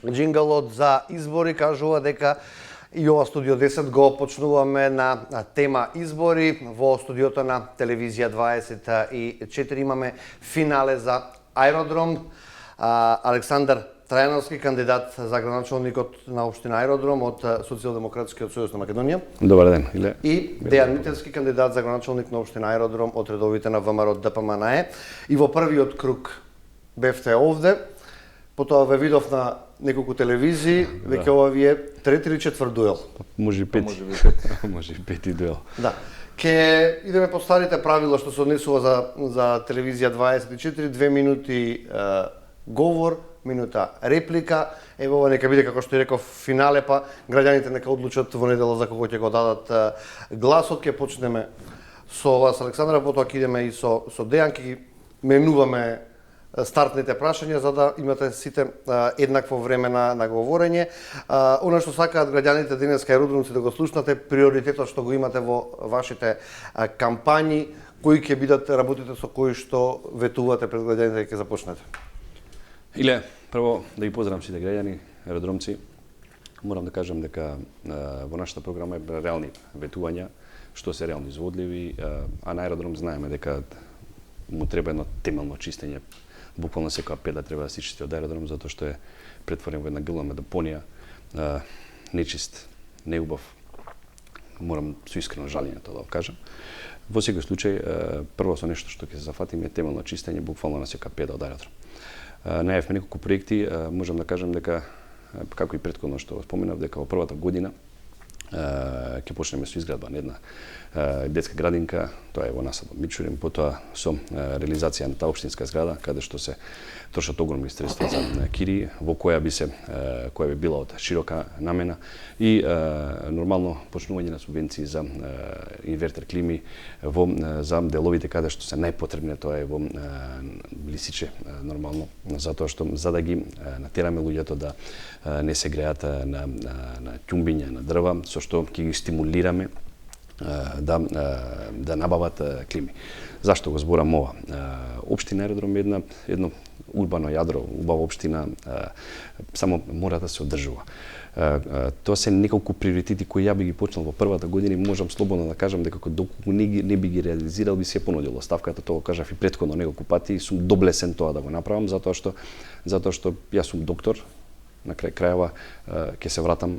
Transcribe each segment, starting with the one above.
Джингалот за избори кажува дека и ова студио 10 го почнуваме на тема избори. Во студиото на телевизија 24 имаме финале за Аеродром. Александар Трајановски, кандидат за градоначалникот на општина Аеродром од Социјалдемократскиот сојуз на Македонија. Добар ден, Иле. И Дејан Митевски, кандидат за градоначалник на општина Аеродром од редовите на ВМРО ДПМНЕ. И во првиот круг бевте овде, потоа ве видов на неколку телевизии, веќе ова ви е трети или четврт дуел. Може и пети. Може и пети дуел. Да. Ке идеме по старите правила што се однесува за телевизија 24, 2 минути говор, минута реплика. Ево ова нека биде, како што реков, финале, па граѓаните нека одлучат во недела за кого ќе го дадат гласот. Ке почнеме со вас, Александра, потоа ќе идеме и со Дејан, ќе ги менуваме стартните прашања за да имате сите еднакво време на говорење. Она што сакаат граѓаните денеска аеродромци да го слушнате, приоритетот што го имате во вашите кампањи, кои ќе бидат работите со кои што ветувате пред граѓаните ќе започнете? Иле, прво да ги поздравам сите граѓани, аеродромци. Морам да кажам дека во нашата програма е реални ветувања, што се реално изводливи, а на аеродром знаеме дека му треба едно темелно чистење. Буквално секоја педа треба да се чисти од аеродром, затоа што е претворен во една голема депонија, нечист, неубав. Морам со искрено жалење тоа да го кажам. Во секој случај, прво со нешто што ќе се зафатиме е темелно чистење буквално на секоја педа од аеродром. Најавме неколку проекти, можам да кажам дека, како и претходно што споменав, дека во првата година ќе почнеме со изградба на една детска градинка, тоа е во насад од Мичурин, потоа со реализација на таа општинска зграда, каде што се трошат огромни средства за кири, во која би била од широка намена и нормално почнување на субвенции за инвертер клими за деловите каде што се најпотребни, тоа е во Лисиче, нормално, затоа што за да ги натераме луѓето да не се греат на ќумбиња на дрва, со што ќе ги стимулираме да набават клими. Зашто го зборам ова? Општина Аеродром е едно урбано јадро, убава општина, само мора да се одржува. Тоа се неколку приоритети кои ја би ги почнал во првата година и можам слободно да кажам дека доколку не би ги реализирал, би се понудил оставката, тоа го кажав и претходно неколку пати и сум доблесен тоа да го направам, затоа што јас сум доктор, на крај крајава ќе се вратам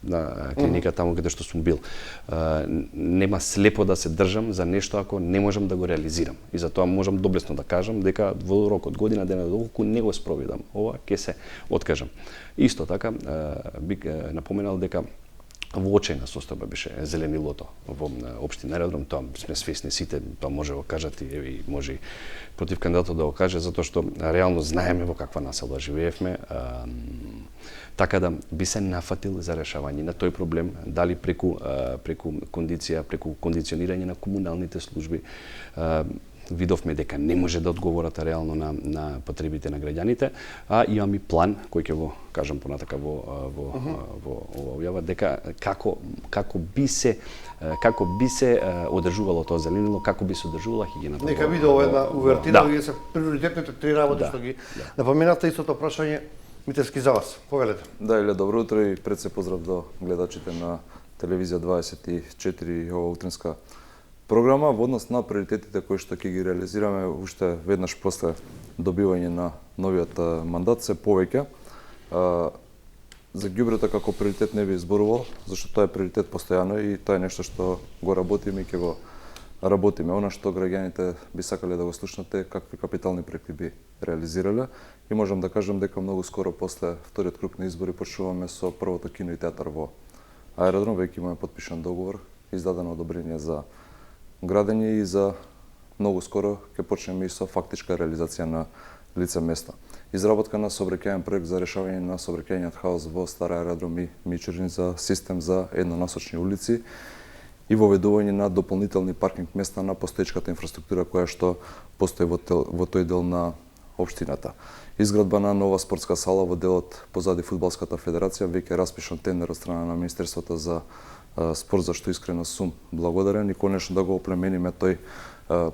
на клиника таму каде што сум бил. Нема слепо да се држам за нешто ако не можам да го реализирам. И затоа можам доблесно да кажам дека во рок од година дена доколку не го спроведам ова, ќе се откажам. Исто така би напоменал дека во очајна состојба беше зеленилото во општина Аеродром, тоа сме свесни сите, тоа може да го кажат и може и против кандидатот да го каже, затоа што реално знаеме во каква населба живеевме, така да би се нафатил за решавање на тој проблем, дали преку кондиција, преку кондиционирање на комуналните служби. Видовме дека не може да одговорат реално на потребите на граѓаните, а имам и план кој ќе го кажам понатака во ова објава дека како би се одржувало тоа зеленило, како би се одржувала хигиената. Нека биде ова една увертира, вие се приоритетните три работи што ги напоменавте. Истото прашање Митевски за вас. Повелете. Да, Иле, добро утро и пред се поздрав до гледачите на телевизија 24 ова утринска програма. Во однос на приоритетите кои што ќе ги реализираме уште веднаш после добивање на новиот мандат се повеќе. За ѓубрето како приоритет не би зборувал, зашто тоа е приоритет постојано и тоа е нешто што го работиме и ќе го работиме. Она што граѓаните би сакале да го слушнате, какви капитални проекти би реализирале. И можам да кажам дека многу скоро после вториот круг на избори почнуваме со првото кино и театар во Аеродром. Веќе имаме подпишан договор, издадено одобрение за градење и за многу скоро ќе почнеме и со фактичка реализација на лице место. Изработка на сообраќајен проект за решавање на сообраќајниот хаос во Стар Аеродром и Мичурин за систем за еднонасочни улици и воведување на дополнителни паркинг места на постоечката инфраструктура која што постои во тој дел на општината. Изградба на нова спортска сала во делот позади фудбалската федерација, веќе распишан тендер од страна на Министерството за спорт, за што искрено сум благодарен и конечно да го оплемениме тој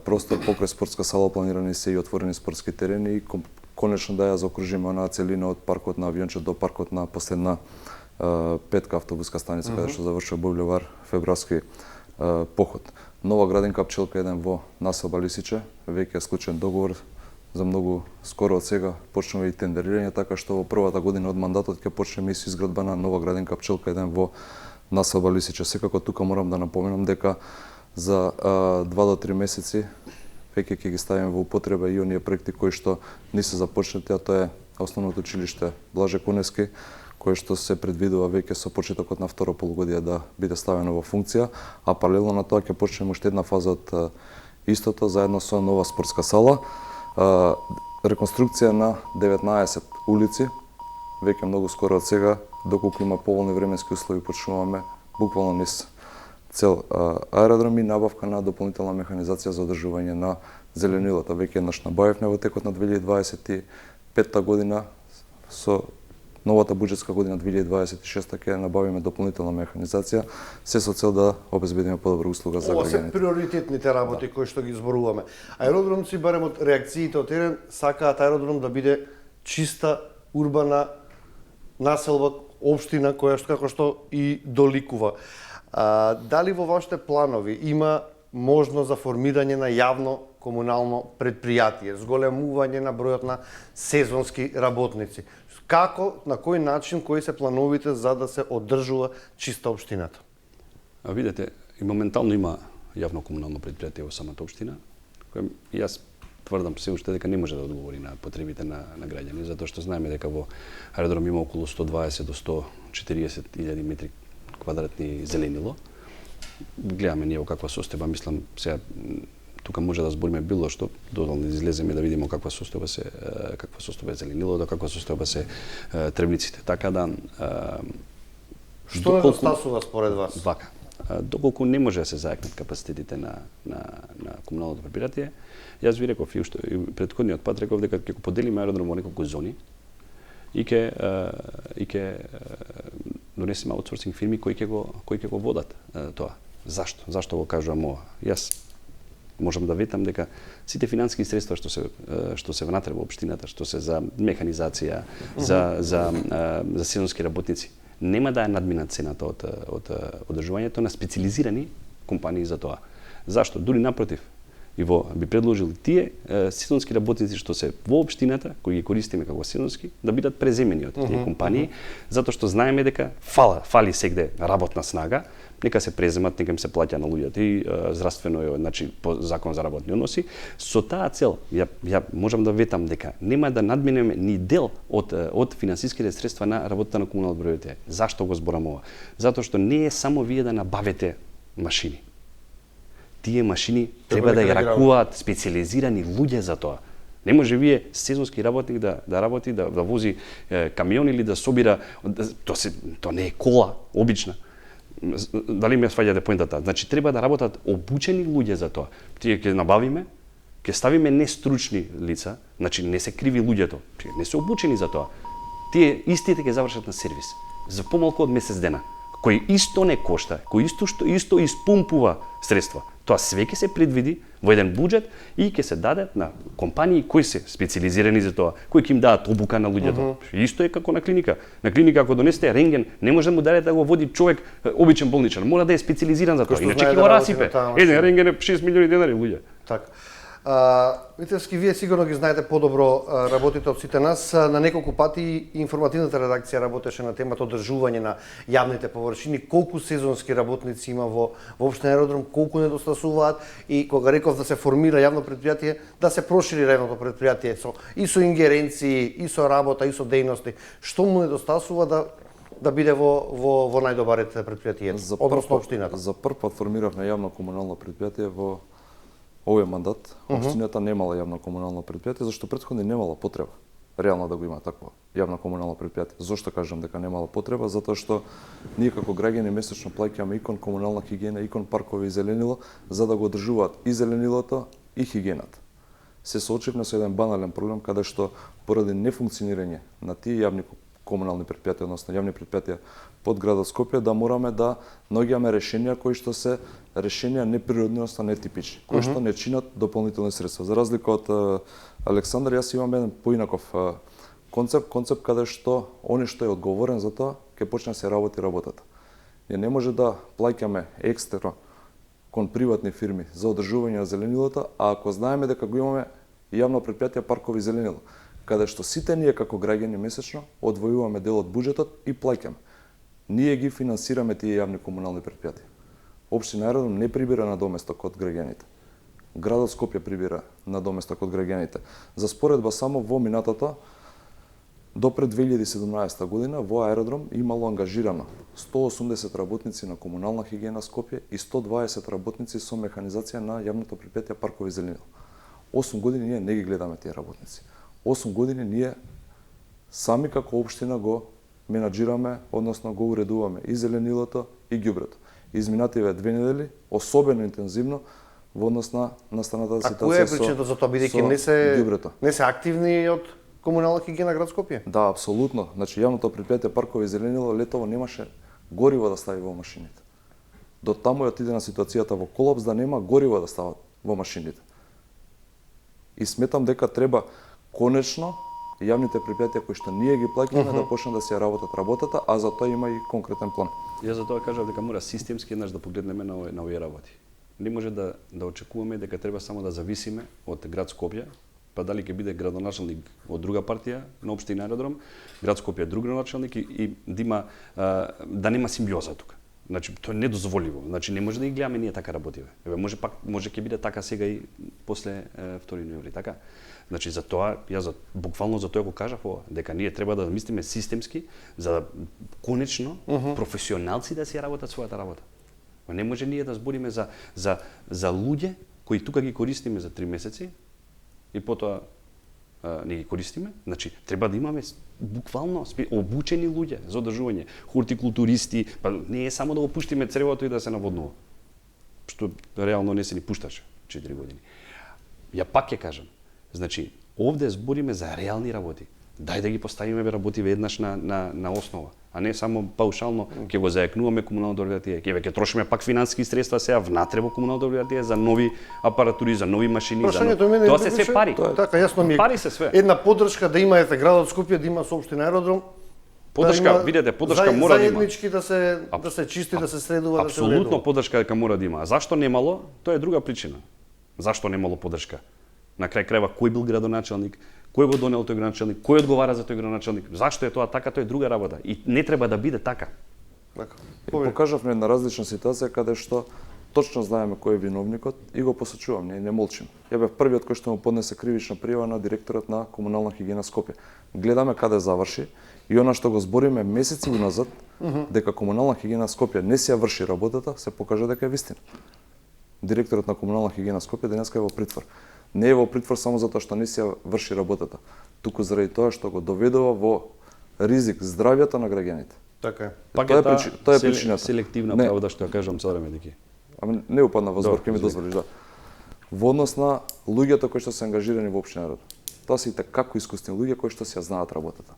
простор покрај спортска сала. Планирани се и отворени спортски терени и конечно да ја заокружиме онаа целина од паркот на Авионче до паркот на последна петка автобуска станица, каде што завршува булевар Февралски поход. Нова градинка Пчелка 1 во населба Лисиче, веќе е склучен договор за многу скоро од сега почнува и тендерирање, така што во првата година од мандатот ќе почнеме и со изградба на нова градинка Пчелка 1 во населба Лисиче. Секако тука морам да напоменам дека за 2 до 3 месеци веќе ќе ги ставиме во употреба и оние проекти кои што не се започнати, а тоа е Основното училиште Блаже Куневски, кое што се предвидува веќе со почетокот на второ полугодие да биде ставено во функција, а паралелно на тоа ќе почнеме уште една фаза од истото заедно со нова спортска сала, реконструкција на 19 улици, веќе многу скоро од сега, доколку има поволни временски услови, почнуваме буквално низ цел аеродром и набавка на дополнителна механизација за одржување на зеленилото. Веќе еднаш набавивме во текот на 2025 година, со новата буџетска година 2026 ќе набавиме дополнителна механизација, се со цел да обезбедиме подобра услуга за граѓаните. Ова се приоритетните работи кои што ги зборуваме. Аеродромци, барем од реакциите од терен, сакаат аеродром да биде чиста, урбана населба, општина која што како што и доликува. Дали во вашите планови има можност за формирање на јавно комунално предпријатие, зголемување на бројот на сезонски работници? Како, на кој начин, кои се плановите за да се одржува чиста општината? Видете, и моментално има јавно комунално предпријатие во самата општина, кој јас тврдам се уште дека не може да одговори на потребите на граѓани, затоа што знаеме дека во аеродром има околу 120 до 140 илјади метри квадратни зеленило. Гледаме ние во каква состојба, мислам сега тука може да збориме било што, додолу да излеземе да видиме каква состојба е зеленилото, каква состојба се тревниците. Така да што недостасува според вас? Вака. Доколку не може да се зајакнат капацитетите на комуналното предпријатие, јас ви реков и претходниот пат реков дека ќе го поделиме аеродром во неколку зони и ќе донесеме аутсорсинг фирми кои ќе го водат тоа. Зашто? Зашто го кажувам ова? Јас можам да ветам дека сите финансиски средства што се внатре во општината, што се за механизација, за сезонски работници, нема да ја надминат цената од одржувањето на специализирани компании за тоа. Зашто? Дури напротив, и би предложил тие сезонски работници што се во општината, кои ги користиме како сезонски, да бидат преземени од тие компании, затоа што знаеме дека фали сегде работна снага, нека се преземат, нека им се плаќа на луѓето и здравствено е, значи по закон за работни односи. Со таа цел, ја можам да ветам дека нема да надминеме ни дел од финансиските средства на работата на комуналното предпријатие. Зашто го зборам ова? Затоа што не е само вие да набавите машини. Тие машини треба да ја ракуваат специализирани луѓе за тоа. Не може вие сезонски работник да работи, да вози камион или да собира, тоа не е кола обична. Дали ме сваѓате поентата? Значи треба да работат обучени луѓе за тоа. Тие ќе набавиме, ќе ставиме нестручни лица, значи не се криви луѓето, не се обучени за тоа. Тие истите ќе завршат на сервис за помалку од месец дена, кој исто не кошта, кој исто испумпува средства. Тоа све ќе се предвиди во еден буџет и ќе се дадат на компании кои се специализирани за тоа, кои ќе им дадат обука на луѓето. Исто е како на клиника. На клиника ако донесете рентген, не може да му дадете да го води човек обичен болничар, мора да е специализиран за тоа. Иначе ќе го расипе. Еден рентген е 6 милиони денари луѓе. Така. Митевски, вие сигурно ги знаете подобро работите од сите нас. На неколку пати информативната редакција работеше на темата одржување на јавните површини, колку сезонски работници има во општина аеродром, колку недостасуваат и кога реков да се формира јавно предпријатие, да се прошири јавното предпријатие и со ингеренции, и со работа, и со дејности. Што му недостасува да биде во најдобарите предпријатието, односно општината? За прв пат формиравме јавно комунално предпријатие во овој мандат. Општината немала јавно комунално предпријатие, зашто претходно немала потреба реално да го има такво јавно комунално предпријатие. Зошто кажам дека немала потреба? Затоа што ние како граѓани месечно плаќаме и кон комунална хигиена, и кон паркови и зеленило, за да го одржуваат и зеленилото и хигиената. Се соочивме со еден банален проблем каде што поради нефункционирање на тие јавни комунални предпријатија, односно јавни предпријатија под градот Скопје, да мораме да наоѓаме решенија кои што се решенија неприродни, односно нетипични, кои што не чинат дополнителни средства. За разлика од Александар, јас имам еден поинаков концепт каде што оној што е одговорен за тоа ќе почне да се работи работата. Ние не може да плаќаме екстра кон приватни фирми за одржување на зеленилото, а ако знаеме дека го имаме јавно предпријатие паркови зеленило, каде што сите ние како граѓани месечно одвојуваме дел од буџетот и плаќаме. Ние ги финансираме тие јавни комунални предпријатија. Општина Аеродром не прибира надоместок од граѓаните. Градот Скопје прибира надоместок од граѓаните. За споредба, само во минатото до пред 2017 година во Аеродром имало ангажирано 180 работници на комунална хигиена Скопје и 120 работници со механизација на јавното предпријатие паркови зеленило. 8 години ние не ги гледаме тие работници. 8 години ние сами како општина го менаџираме, односно го уредуваме и зеленилото и ѓубрето. Изминативе 2 недели особено интензивно во однос на настаната ситуација. А која е причината за тоа, бидејќи не се активни од комунална хигиена град Скопје? Да, апсолутно. Значи јавното предпријатие паркови зеленило летово немаше гориво да стави во машините. До таму ја отиде на ситуацијата во колапс да нема гориво да стават во машините. И сметам дека треба конечно јавните предпријатија кои што ние ги плаќаме да почнат да се работат работата, а за тоа има и конкретен план. Јас за тоа кажав дека мора системски еднаш да погледнеме на овие работи. Не може да очекуваме дека треба само да зависиме од град Скопје, па дали ќе биде градоначелник од друга партија на општина Аеродром, град Скопје друг градоначелник и да нема симбиоза тука. Значи тоа е недозволиво. Значи не може да ги гледаме ние така работиве. Еве може ќе биде така сега и после 2 ноември, така? Значи за тоа јас буквално за тоа го кажав ова, дека ние треба да мислиме системски за да конечно професионалци да си работат својата работа. Не може ние да збориме за луѓе кои тука ги користиме за 3 месеци и потоа не ги користиме. Значи треба да имаме буквално обучени луѓе за одржување, хортикултуристи, па не е само да го пуштиме цревото и да се наводнува. Што реално не се ни пушташе 4 години. Ја пак ќе кажам, значи овде збориме за реални работи. Дај да ги поставиме работи веднаш на основа, а не само паушално ќе го зајакнуваме комуналното предпријатие, ќе трошиме пак финансиски средства сега внатре во комуналното предпријатие за нови апаратури, за нови машини, тоа се све пари. Така, јасно ми е. Пари се све. Една поддршка да има градот Скопје, да има со општина Аеродром. Поддршка, видете, поддршка мора да има. Заеднички да се чисти, да се средува, да се уредува. Апсолутно поддршка дека мора да има. А зашто немало? Тоа е друга причина. Зашто немало поддршка? На крај крајва кој бил градоначелник, кој го донел тој градоначелник, кој одговара за тој градоначелник, зашто е тоа така, тоа е друга работа и не треба да биде така. Покажавме една различна ситуација каде што точно знаеме кој е виновникот и го посочувам, не молчим. Ја бев првиот кој што му поднесе кривична пријава на директорот на комунална хигиена Скопје. Гледаме каде заврши и она што го збориме месеци уназад дека комунална хигиена Скопје не си ја врши работата, се покажа дека е вистина. Директорот на комунална хигиена Скопје денеска е во притвор. Не е во притвор само затоа што не си ја врши работата, туку заради тоа што го доведува во ризик здравјето на граѓаните. Така е. Пак тоа е причината. Селективна правда што ја кажам со време дека. Ама не упадна во збор, ќе ми дозволиш, да. Во однос на луѓето кои што се ангажирани во општина Аеродром. Тоа се и како искусни луѓе кои што си ја знаат работата.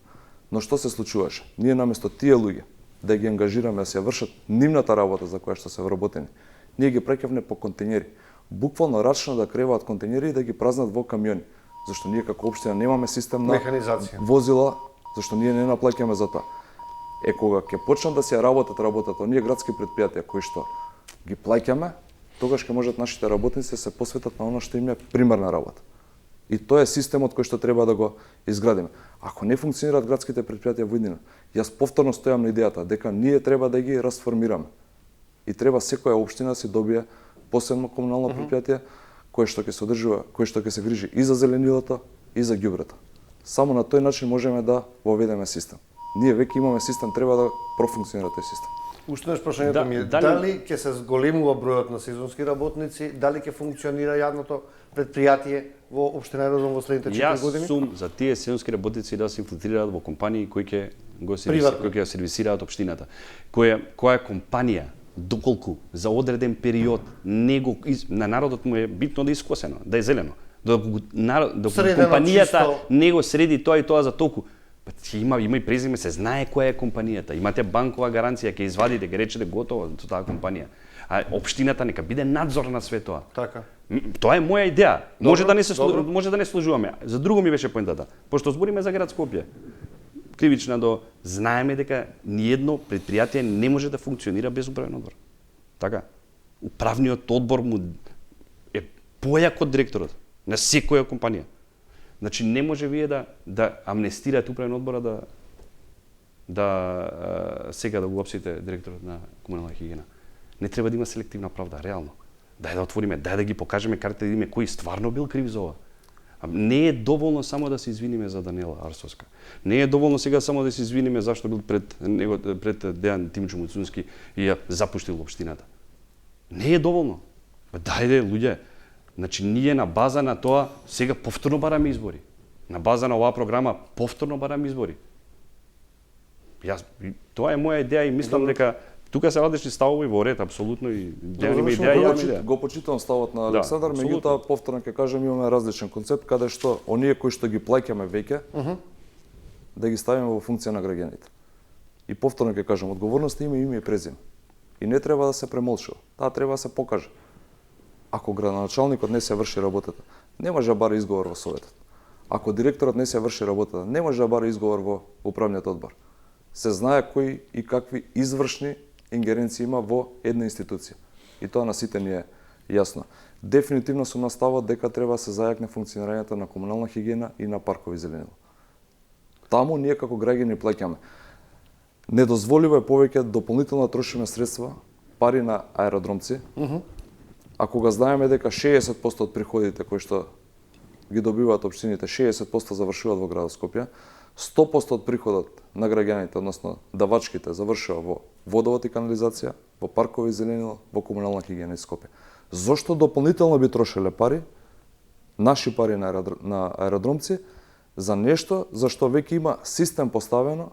Но што се случуваше? Ние наместо тие луѓе да ги ангажираме да се вршат нивната работа за која што се вработени, ние ги праќавме по контењери. Буквално рачно да креваат контењери и да ги празнат во камиони. Зашто ние како општина немаме систем на механизација, возила, зашто ние не наплаќаме за тоа. Кога ќе почнат да се работат оние градски предпријатија кои што ги плаќаме, тогаш ќе можат нашите работници да се посветат на она што им е примарна работа. И тоа е системот кој што треба да го изградиме. Ако не функционираат градските предпријатија во иднина, јас повторно стојам на идејата дека ние треба да ги расформираме. И треба секоја општина да си добие посебно комунално предпријатие кое што ќе се одржува, кое што ќе се грижи и за зеленилото и за ѓубрето. Само на тој начин можеме да воведеме систем. Ние веќе имаме систем, треба да профункционира тој систем. Уште еднаш прашањето ми е дали ќе се зголемува бројот на сезонски работници, дали ќе функционира јавното предпријатие во општина Аеродром во следните 4 години? Јас сум за тие сезонски работници да се инфилтрираат во компании кои ќе го сервисираат општината. Која компанија доколку за одреден период на народот му е битно да е искосено, да е зелено, доколку компанијата не го среди тоа и тоа за толку, Има и презиме, се знае која е компанијата. Имате банкова гаранција, ќе извадите, ќе речете готово со таа компанија. А општината нека биде надзор на све тоа. Така. Тоа е моја идеја. Може да не се добро. може да не служуваме. За друго ми беше поентата. Пошто збориме за град Скопје. Кривична до знаеме дека ниедно предпријатие не може да функционира без управен одбор. Така. Управниот одбор му е појак од директорот на секоја компанија. Значи не може вие да амнестирате управен одбора сега да го опсите директорот на комунална хигиена. Не треба да има селективна правда, реално. Дај да отвориме, дај да ги покажеме картите да видиме кој стварно бил крив за ова. Не е доволно само да се извиниме за Даниела Арсовска. Не е доволно сега само да се извиниме зашто бил пред Дејан Тимчо Муцунски и ја запуштил општината. Не е доволно. Дајде, луѓе. Значи, ние на база на тоа сега повторно бараме избори. На база на оваа програма повторно бараме избори. Тоа е моја идеја и мислам дека тука се различни ставови во ред, апсолутно, и Дејан има идеја и јас идеја. Го почитувам ставот на Александар, меѓутоа повторно ќе кажам имаме различен концепт каде што оние кои што ги плаќаме веќе да ги ставиме во функција на граѓаните. И повторно ќе кажам, одговорноста има име и презиме. И не треба да се премолчува. Таа треба да се покаже. Ако градоначалникот не се врши работата, не може да бара изговор во советот. Ако директорот не се врши работата, не може да бара изговор во управниот одбор. Се знае кои и какви извршни ингеренции има во една институција. И тоа на сите ни е јасно. Дефинитивно сум на ставот дека треба да се зајакне функционирањето на комунална хигиена и на паркови зеленило. Таму ние како граѓани плаќаме. Недозволиво е повеќе дополнително да трошиме средства, пари на аеродромци. Ако го знаеме дека 60% од приходите кои што ги добиваат општините, 60% завршуваат во градот Скопје, 100% од приходот на граѓаните, односно давачките, завршува во водовод и канализација, во паркови зеленило, во комунална хигиена и Скопје. Зошто дополнително би трошеле пари, наши пари на аеродромци, за нешто за што веќе има систем поставено,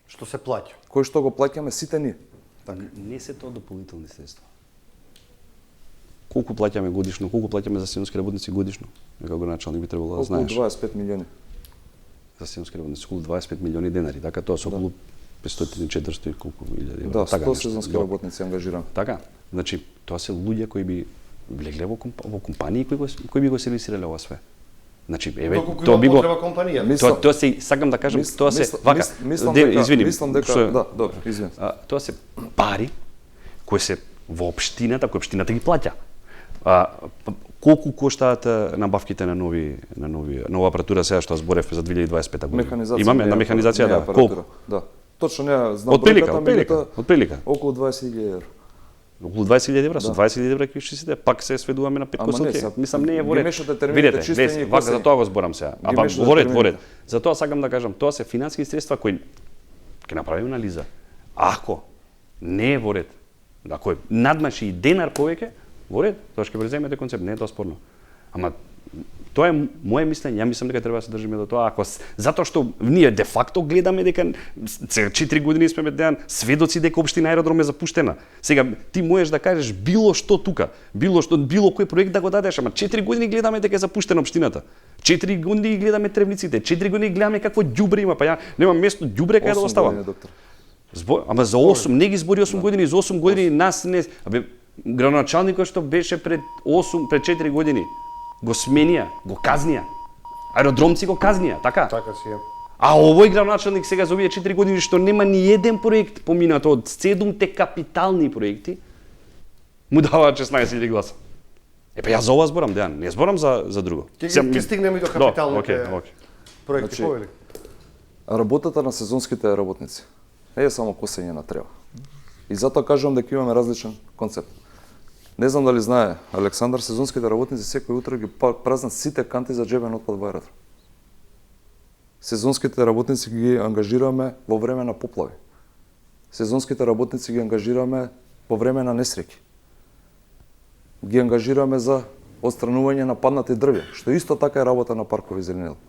Што се плаќа. кој што го плаќаме сите ние? Не се тоа дополнителни средства. Колку плаќаме годишно, колку плаќаме за сезонски работници годишно? Како градоначалник би требало да знаеш. Околу 25 милиони. За сезонски работници околу 25 милиони денари, така тоа со околу 500-400 и колку илјади евра. Да, 100 така сезонски работници ангажираме. Така, значи тоа се луѓе кои би влегле во компании кои би го сервисирале ова све. Значи, еве, Доколку тоа има би го потреба компанијата. Тоа се сакам да кажам, тоа се вака. Мислам дека, да, добро, извини. Тоа се пари кои се во општината, кои општината ги плаќа. Колку коштаат набавките на нова апаратура сега што зборев за 2025 година? Механизација. Имаме на механизација, да. Колку? Да. Точно не знам Отприлика. Околу 20.000 евра. Околу 20.000 евра, со 20.000 евра ќе се пак се сведуваме на 5 косилки. Мислам не е во ред. Видете, вака за тоа го зборам сега. Во ред. За тоа сакам да кажам, тоа се финансиски средства кои ќе направиме анализа. Ако не е во ред, ако надмаши и денар повеќе, во ред, тоа ќе преземете концепт, не е тоа спорно. Ама тоа е моje мислење, ја мислам дека треба да се држиме до тоа, затоа што ние де факто гледаме дека 4 години сме дејан сведоци дека општина Аеродром е запуштена. Сега ти можеш да кажеш било што тука, било кој проект да го дадеш, ама 4 години гледаме дека е запуштена општината. 4 години гледаме тревниците, 4 години гледаме какво ѓубре има, па ја немам место ѓубре кај да оставам. Ама за 8, не ги збори 8 години, за 8 години нас не, градоначалникот што беше пред 4 години го сменија, го казнија. Аеродромци го казнија, така? Така си е. А овој градоначалник сега за овие 4 години што нема ни еден проект поминато од 7-те капитални проекти, му даваат 16.000 гласа. Па јас за ова зборам, Дејан, не зборам за друго. Ќе стигнеме и до капиталните проекти, Значи, повели. Работата на сезонските работници не е само косење на трева. И затоа кажувам дека имаме различен концепт. Не знам дали знае Александар, сезонските работници секој утро ги празнат сите канти за џебен отпад во аеродром. Сезонските работници ги ангажираме во време на поплави. Сезонските работници ги ангажираме во време на несреќи. Ги ангажираме за отстранување на паднати дрвја, што исто така е работа на паркови зеленило.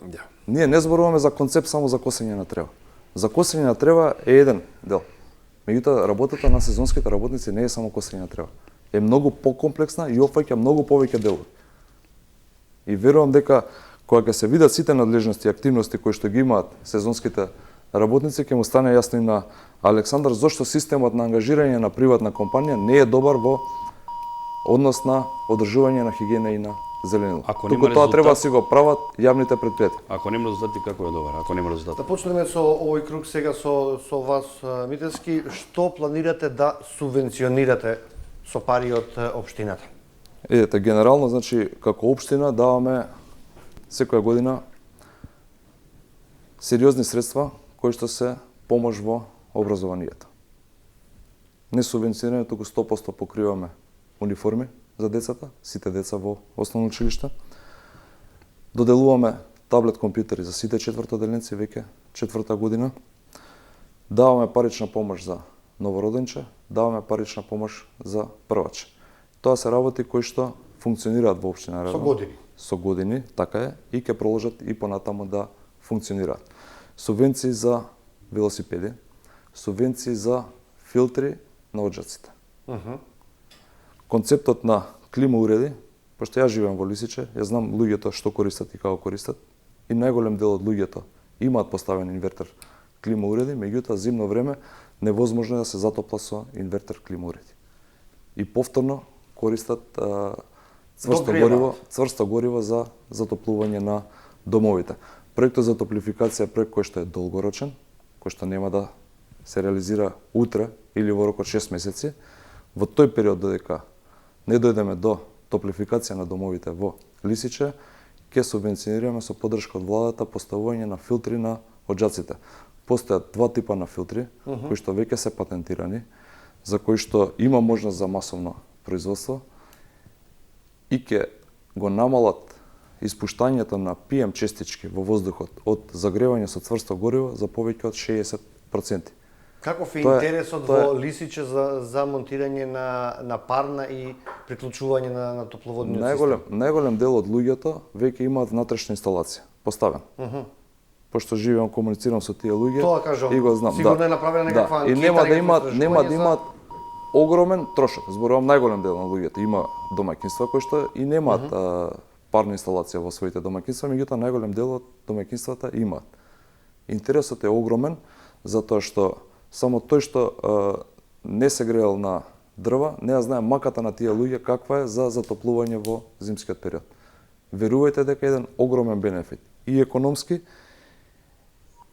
Да. Ние не зборуваме за концепт само за косење на трева. За косење на трева е еден дел. Меѓутоа, работата на сезонските работници не е само косење на трева. Е многу покомплексна и опфаќа многу повеќе делови. И верувам дека кога ќе се видат сите надлежности и активности кои што ги имаат сезонските работници, ќе му стане јасно и на Александар зошто системот на ангажирање на приватна компанија не е добар во однос на одржување на хигиена и на зеленило. Ако Туку нема тоа резултат- треба да си го прават јавните предпријатија. Ако нема резултати, како е добар? Ако нема резултати. Да почнеме со овој круг сега со вас, Митевски. Што планирате да субвенционирате со пари од општината? Едете, генерално, значи, како општина даваме секоја година сериозни средства кои што се помош во образованието. Не субвенционираме, туку 100% покриваме униформи за децата, сите деца во основно училиште. Доделуваме таблет компјутери за сите четвртоделници веќе четврта година. Даваме парична помош за новороденче, даваме парична помош за прваче. Тоа се работи кои што функционираат во општина Равна. Со години. Со години, така е, и ќе продолжат и понатаму да функционираат. Субвенции за велосипеди, субвенции за филтри на оджаците. Концептот на клима уреди, пошто јас живеам во Лисиче, ја знам луѓето што користат и како користат, и најголем дел од луѓето имаат поставен инвертер клима уреди, меѓутоа зимно време невозможно е да се затопла со инвертер клима уреди. И повторно користат цврсто гориво за затоплување на домовите. Проектот за топлификација е проект кој што е долгорочен, кој што нема да се реализира утре или во рок од 6 месеци. Во тој период додека не дојдеме до топлификација на домовите во Лисиче, ќе субвенционираме со поддршка од владата поставување на филтри на оджаците. Постојат два типа на филтри, кои што веќе се патентирани, за кои што има можност за масовно производство и ќе го намалат испуштањето на PM честички во воздухот од загревање со цврсто гориво за повеќе од 60%. Каков е интересот во Лисиче за монтирање на парна и приклучување на топловодниот систем? Најголем дел од луѓето веќе имаат внатрешна инсталација поставен. Пошто живеам, комуницирам со тие луѓе Тоа кажам, и го знам. сигурно е направена некаква анкета. И нема да имаат огромен трошок. Зборувам најголем дел на луѓето има домаќинства кои што и немаат парна инсталација во своите домаќинства, меѓутоа најголем дел од домаќинствата имаат. Интересот е огромен затоа што само тој што не се греел на дрва, не ја знае маката на тие луѓе каква е за затоплување во зимскиот период. Верувајте дека еден огромен бенефит и економски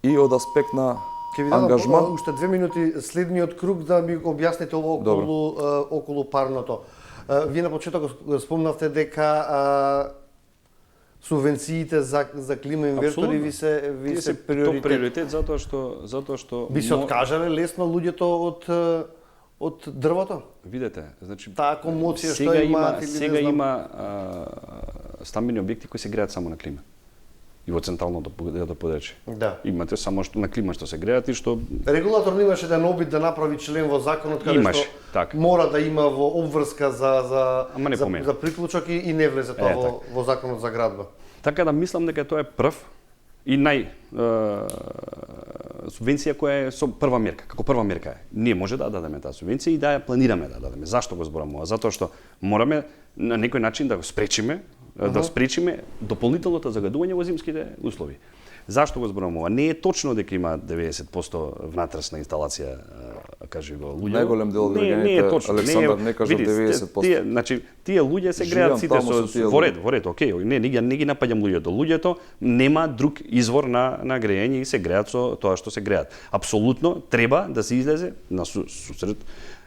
и од аспект на Ќе ви дадам ангажман. уште 2 минути следниот круг да ми објасните ова околу парното. Вие на почеток спомнавте дека субвенциите за клима инвертори ви се приоритет. Тоа приоритет затоа што Би се откажале лесно луѓето од дрвото? Видете, значи Таа комоција што имаат или сега не знам. има стамбени објекти кои се греат само на клима. И во централното подречје. Да. Имате само што на клима што се греат и што Регулатор имаше еден обид да направи член во законот каде Имаше, што така. мора да има во обврска Ама не помена. за приклучок и не влезе тоа во законот за градба. така да мислам дека тоа е прв и субвенција која е со прва мерка, како прва мерка е. Ние може да дадеме таа субвенција и да ја планираме да дадеме. Зашто го зборам ова? Затоа што мораме на некој начин да го спречиме, да спречиме дополнителното загадување во зимските услови. Зашто го зборам ова? Не е точно дека има 90% внатрешна инсталација, кажи го луѓе. Најголем дел од не е граѓаните, точно. Александар, не кажа 90%. Значи, тие луѓе се греат сите во ред, окей, не ги напаѓам луѓето. Луѓето нема друг извор на грејење и се греат со тоа што се греат. Апсолутно треба да се излезе на сусрет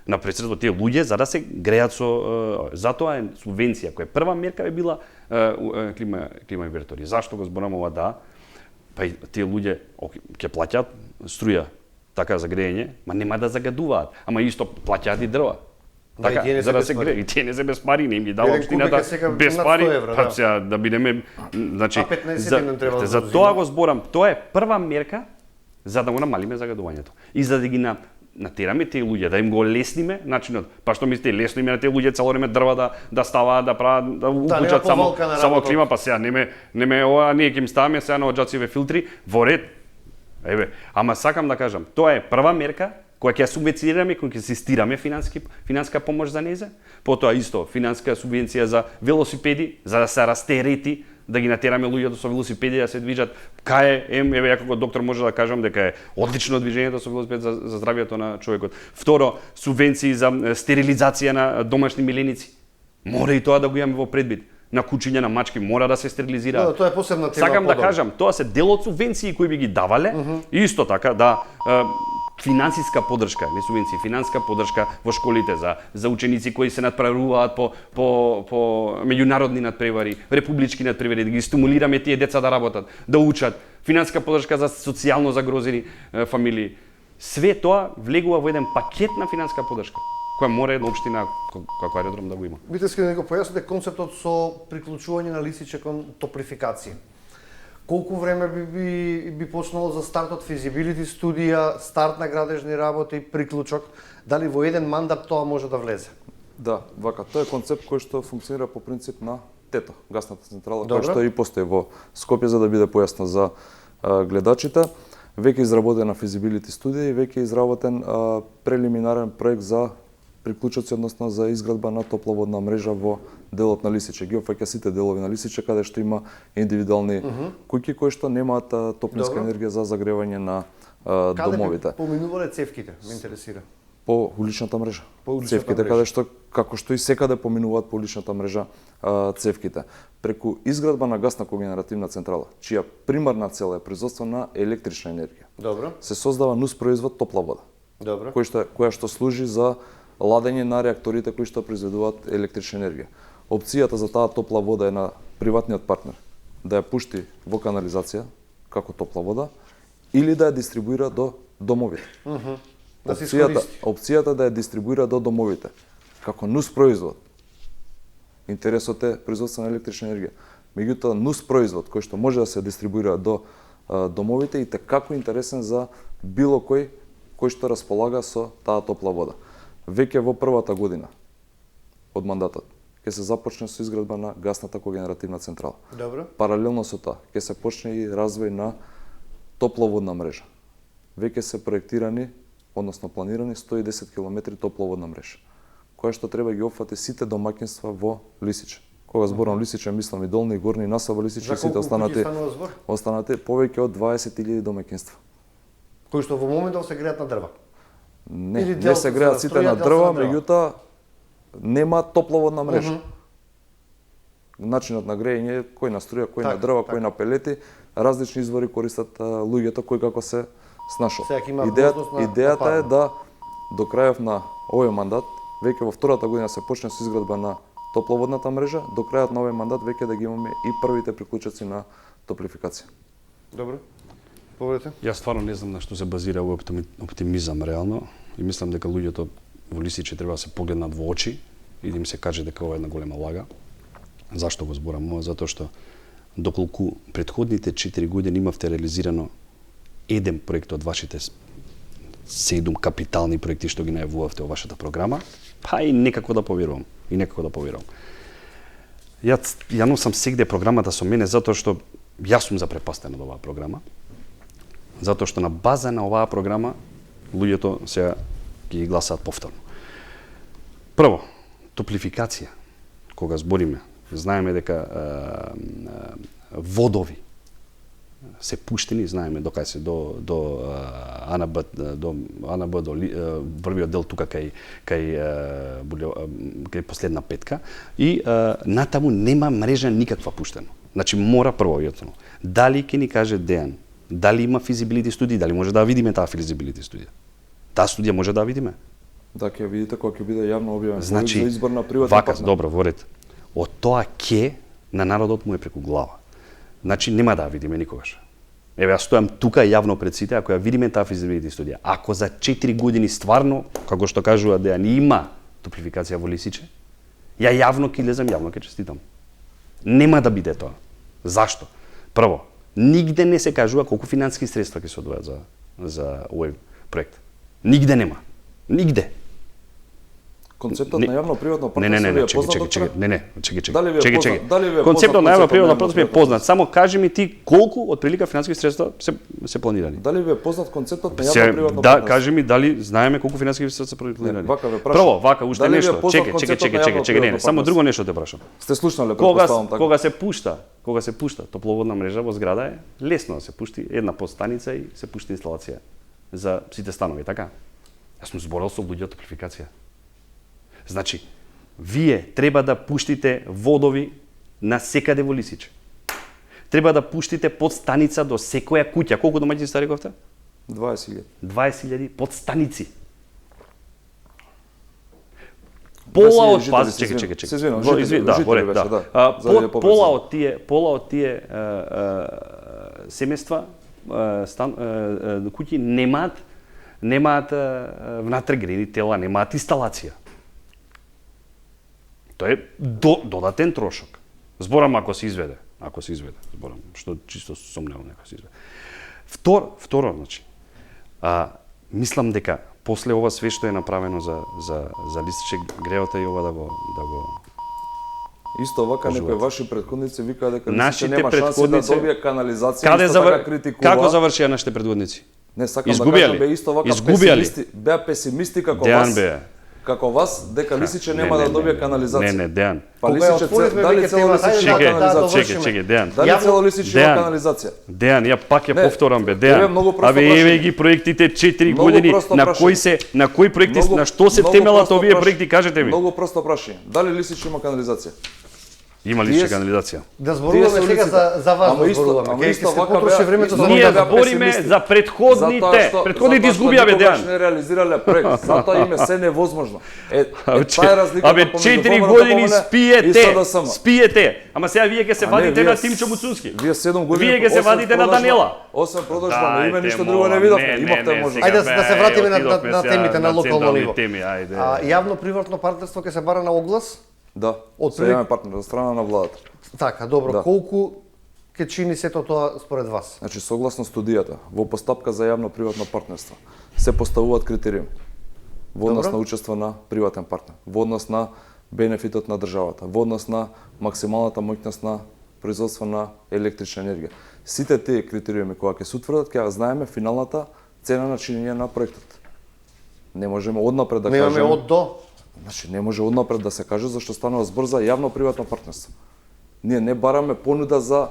на пресред од тие луѓе за да се греат со затоа е субвенција која прва мерка е била клима инвертори. Зашто го зборам ова? Да, па и тие луѓе ќе плаќаат струја така за грејење, ма нема да загадуваат, ама исто плаќаат и дрва. Така, за да се грее, и тие не се без пари, не им ги дава општината без пари, па сега да бидеме, значи за тоа го зборам, тоа е прва мерка за да го намалиме загадувањето и за да ги натераме тие луѓе, да им го лесниме начинот. Па што мислите, лесно име на тие луѓе цело време дрва да ставаат, да прават, да укучат само клима, па сега неме ова, ние ќе им ставаме сега на оджациве филтри во ред. Еве, ама сакам да кажам, тоа е прва мерка која ќе ја субвенцираме, која ќе систираме финанска помош за незе. Потоа исто финанска субвенција за велосипеди, за да се растерети да ги натераме луѓето со велосипеди да се движат. Кај еве ја како доктор може да кажам дека е одлично движењето со велосипед за здравјето на човекот. Второ, субвенции за стерилизација на домашни миленици. Мора и тоа да го имаме во предвид. На кучиња, на мачки мора да се стерилизира. Да, тоа е посебна тема. Сакам да кажам, тоа се дел од субвенции кои би ги давале. И исто така да финансиска поддршка, не субвенции, финансиска поддршка во школите за ученици кои се надпреваруваат по меѓународни надпревари, републички надпревари, да ги стимулираме тие деца да работат, да учат, финансиска поддршка за социјално загрозени фамилии. Све тоа влегува во еден пакет на финансиска поддршка, која мора една општина како аеродром да го има. Бите искали да го појасните концептот со приклучување на листиче кон топлификација. Колку време би почнало за стартот физибилити студија, старт на градежни работи, приклучок, дали во еден мандат тоа може да влезе? Да, вака, тоа е концепт кој што функционира по принцип на ТЕТО, гасната централа, Добре. која што и постои во Скопје, за да биде појасно за гледачите. Веќе изработена физибилити студија и веќе изработен прелиминарен проект за приклучоци, односно за изградба на топловодна мрежа во делот на Лисиче. Ги опфаќа сите делови на Лисиче каде што има индивидуални куќи кои што немаат топлинска Добро. енергија за загревање на Каде домовите. би поминувале цевките, ме интересира. По уличната мрежа. По уличната Цевките мрежа. каде што како што и секаде поминуваат по уличната мрежа цевките. Преку изградба на гасна когенеративна централа, чија примарна цел е производство на електрична енергија. Добро. Се создава нус производ топла вода, Добро. која што служи за ладење на реакторите кои што произведуваат електрична енергија. Опцијата за таа топла вода е на приватниот партнер да ја пушти во канализација како топла вода или да ја дистрибуира до домовите. Да се искористи. Опцијата да ја дистрибуира до домовите како нус производ. Интересот е производство на електрична енергија. Меѓутоа нус производ кој што може да се дистрибуира до домовите и како интересен за било кој што располага со таа топла вода. Веќе во првата година од мандатот ќе се започне со изградба на гасната когенеративна централа. Добро. Паралелно со тоа ќе се почне и развој на топловодна мрежа. Веќе се проектирани, односно планирани 110 км топловодна мрежа, која што треба ги опфати сите домаќинства во Лисиче. Кога зборам Лисиче, мислам и Долни, и Горни, и Насаба, Лисиче, За сите колку останати куќи станува збор? повеќе од 20.000 домаќинства. Кои што во моментов се греат на дрва. Не, Или дел не се се греат на сите струја, на дел се дрва, на дрва. меѓутоа нема топловодна мрежа. Начинот на грејење кој на струја, кој на Така, дрва, така. кој на пелети, различни извори користат луѓето кој како се снашол. Сега ќе има Идејата можност на е парно. да до крајот на овој мандат, веќе во втората година се почне со изградба на топловодната мрежа, до крајот на овој мандат веќе да ги имаме и првите приклучоци на топлификација. Добро. Povedете. Јас стварно не знам на што се базира овој оптимизам реално и мислам дека луѓето во Лисиче треба да се погледнат во очи и да им се каже дека ова е една голема лага. Зашто го зборам ова? Затоа што доколку претходните 4 години имавте реализирано еден проект од вашите 7 капитални проекти што ги најавувавте во вашата програма, па и некако да поверувам. Ја носам сегде програмата со мене затоа што јас сум запрепастен од оваа програма. Затоа што на база на оваа програма луѓето сега ги гласаат повторно. Прво, топлификација. Кога збориме, знаеме дека водови се пуштени, знаеме докај се до АНБ, до првиот дел тука кај последна петка и натаму нема мрежа никаква пуштено. Значи мора прво јотно. Дали ќе ни каже Дејан, дали има физибилити студија, дали може да видиме таа физибилити студија? Таа студија може да видиме? Да, ќе видите кога ќе биде јавно објавен Значи, за избор на приватен вака, партнер. добро, во ред. Од тоа ке на народот му е преку глава. Значи нема да ја видиме никогаш. Еве јас стојам тука јавно пред сите, ако ја видиме таа физибилити студија. Ако за 4 години стварно, како што кажува Дејан, има топлификација во Лисиче, ја јавно ќе излезам, јавно ќе честитам. Нема да биде тоа. Зашто? Прво, нигде не се кажува колку финансиски средства ќе се одвојат за овој проект. Нигде нема. Нигде. Концептот Не. на јавно-приватно Не, не, не, партнерство ви е чекај, познат, чекај, докторе? не, не, чекај, Дали ви е чекај, познат- дали ви е Концептот познат на концептот јавно-приватно на партнерство ми е јавно-приватно познат. Само кажи ми ти колку отприлика финансиски средства се планирани. Дали ви е познат концептот на Се, јавно-приватно да, партнерство? кажи ми дали знаеме колку финансиски средства се планирани. вака ве прашам. Прво, вака уште Дали ви е нешто. познат Чекај, концептот на не, јавно-приватно само партнерство? друго нешто те прашам. Сте слушнале, претпоставам така. Кога се пушта топловодна мрежа во зграда е лесно да се пушти една подстаница и се пушти инсталација за сите станови, така? Јас сум зборел со луѓе од топлификација. Значи, вие треба да пуштите водови на секаде во Лисиче. Треба да пуштите подстаница до секоја куќа. Колку домаќинства рековте? 20.000. 20.000 подстаници. Пола 20.000 од жители, паз, се чекај, извинувам. Се извинувам, жители, жители во ред, беше, да. да. За да ја попрецизирам. Пола од тие семејства, куќи немаат внатре грени тела, немаат инсталација. Тоа е додатен трошок. Зборам ако се изведе, зборам, што чисто сомневам дека се изведе. Второ, значи, мислам дека после ова све што е направено за Лисиче, греота и ова да го Исто вака Кажуваат. некои ваши претходници викаа дека Нашите Лисиче нема шанси да претходници- добие канализација, Каде исто така завр... критикува. Како завршија нашите предводници? Не сакам Изгубија да кажам, ли? бе исто вака Изгубија ли? песимисти, беа песимисти како Дејан вас. бе. Како вас дека Лисиче нема да добие канализација. Не, Дејан. Па Кога ја Лисиче отворивме дали веќе цело темата, Лисиче ајде има да канализација? довршиме. Чекај, Дејан. Дали Јавно- цело Лисиче има Дејан. канализација? Дејан, ја пак ја Не, повторам бе, еве, Дејан. многу просто Абе еве прашање. ги проектите 4 Многу години просто на прашање. кои проекти Многу- на што се многу темелат просто овие прашање. проекти, кажете ми. Многу просто прашање. Дали Лисиче има канализација? Има ли Тие че се- канализација? Да Тие зборуваме се сега улиците. за вас Ама да исто- зборуваме. ама Кај исто ќе се вака потроши беа- времето исто за вака Ние да беа збориме песимисти. за предходните изгубјаве Никогаш Дејан. не реализирале проект, затоа им е се невозможно. Абе, Таа е разликата Абе, помеѓу 4 ВМРО години и спиете, СДСМ. спиете. Ама сега вие ќе се А не, вадите вие на с- Тимчо Буцунски. Вие 7 години. Вие ќе се осем вадите на продажба- Данела. Осем продажба на име, Дајте, ништо друго не молам, видовме. не, Имавте не, можност. Ајде да се вратиме отидовме на сега темите на локално централни ниво. Теми, ајде. Јавно-приватно партнерство ќе се бара на оглас? Да, Од се имаме партнер од страна на владата. Така, добро. Да. Колку ќе чини сето тоа според вас? Значи, согласно студијата, во постапка за јавно-приватно партнерство се поставуваат критериуми во однос Добро. на учество на приватен партнер, во однос на бенефитот на државата, во однос на максималната моќност на производство на електрична енергија. Сите тие критериуми кога ќе се утврдат, ќе ја знаеме финалната цена на чинење на проектот. Не можеме однапред да Немаме кажеме. од до. Значи, не може однапред да се каже зашто станува збор за јавно-приватно партнерство. Ние не бараме понуда за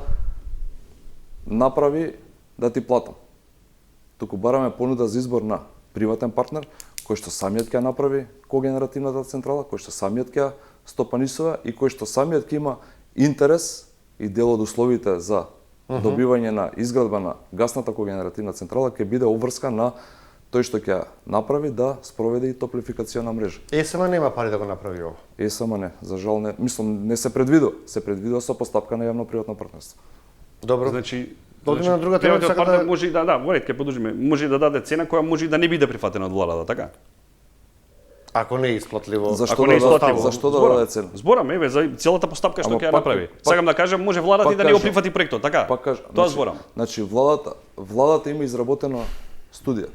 направи да ти платам. Туку бараме понуда за избор на приватен партнер, кој што самиот ќе ја направи когенеративната централа, кој што самиот ќе ја стопанисува и кој што самиот ќе има интерес и дел од условите за добивање на изградба на гасната когенеративна централа ќе биде обврска на тој што ќе ја направи да спроведе и топлификациона мрежа. ЕСМ нема пари да го направи ова. ЕСМ не, за жал не, мислам не се предвидува, се предвидува со постапка на јавно-приватно партнерство. Добро. Значи, Да одиме на друга тема, приватниот сака партнер да- може и во ред ќе продолжиме. Може и да даде цена која може и да не биде прифатена од владата, така? Ако не е исплатливо. Зашто Ако да не е даде- исплатливо. зашто да Зборам. даде цена? Зборам, еве, за целата постапка што Ама ќе ја пак- направи. пак- Сакам да кажам, може владата и да не го прифати проектот, така? Пак кажа, Тоа зборам. Значи владата има изработена студија.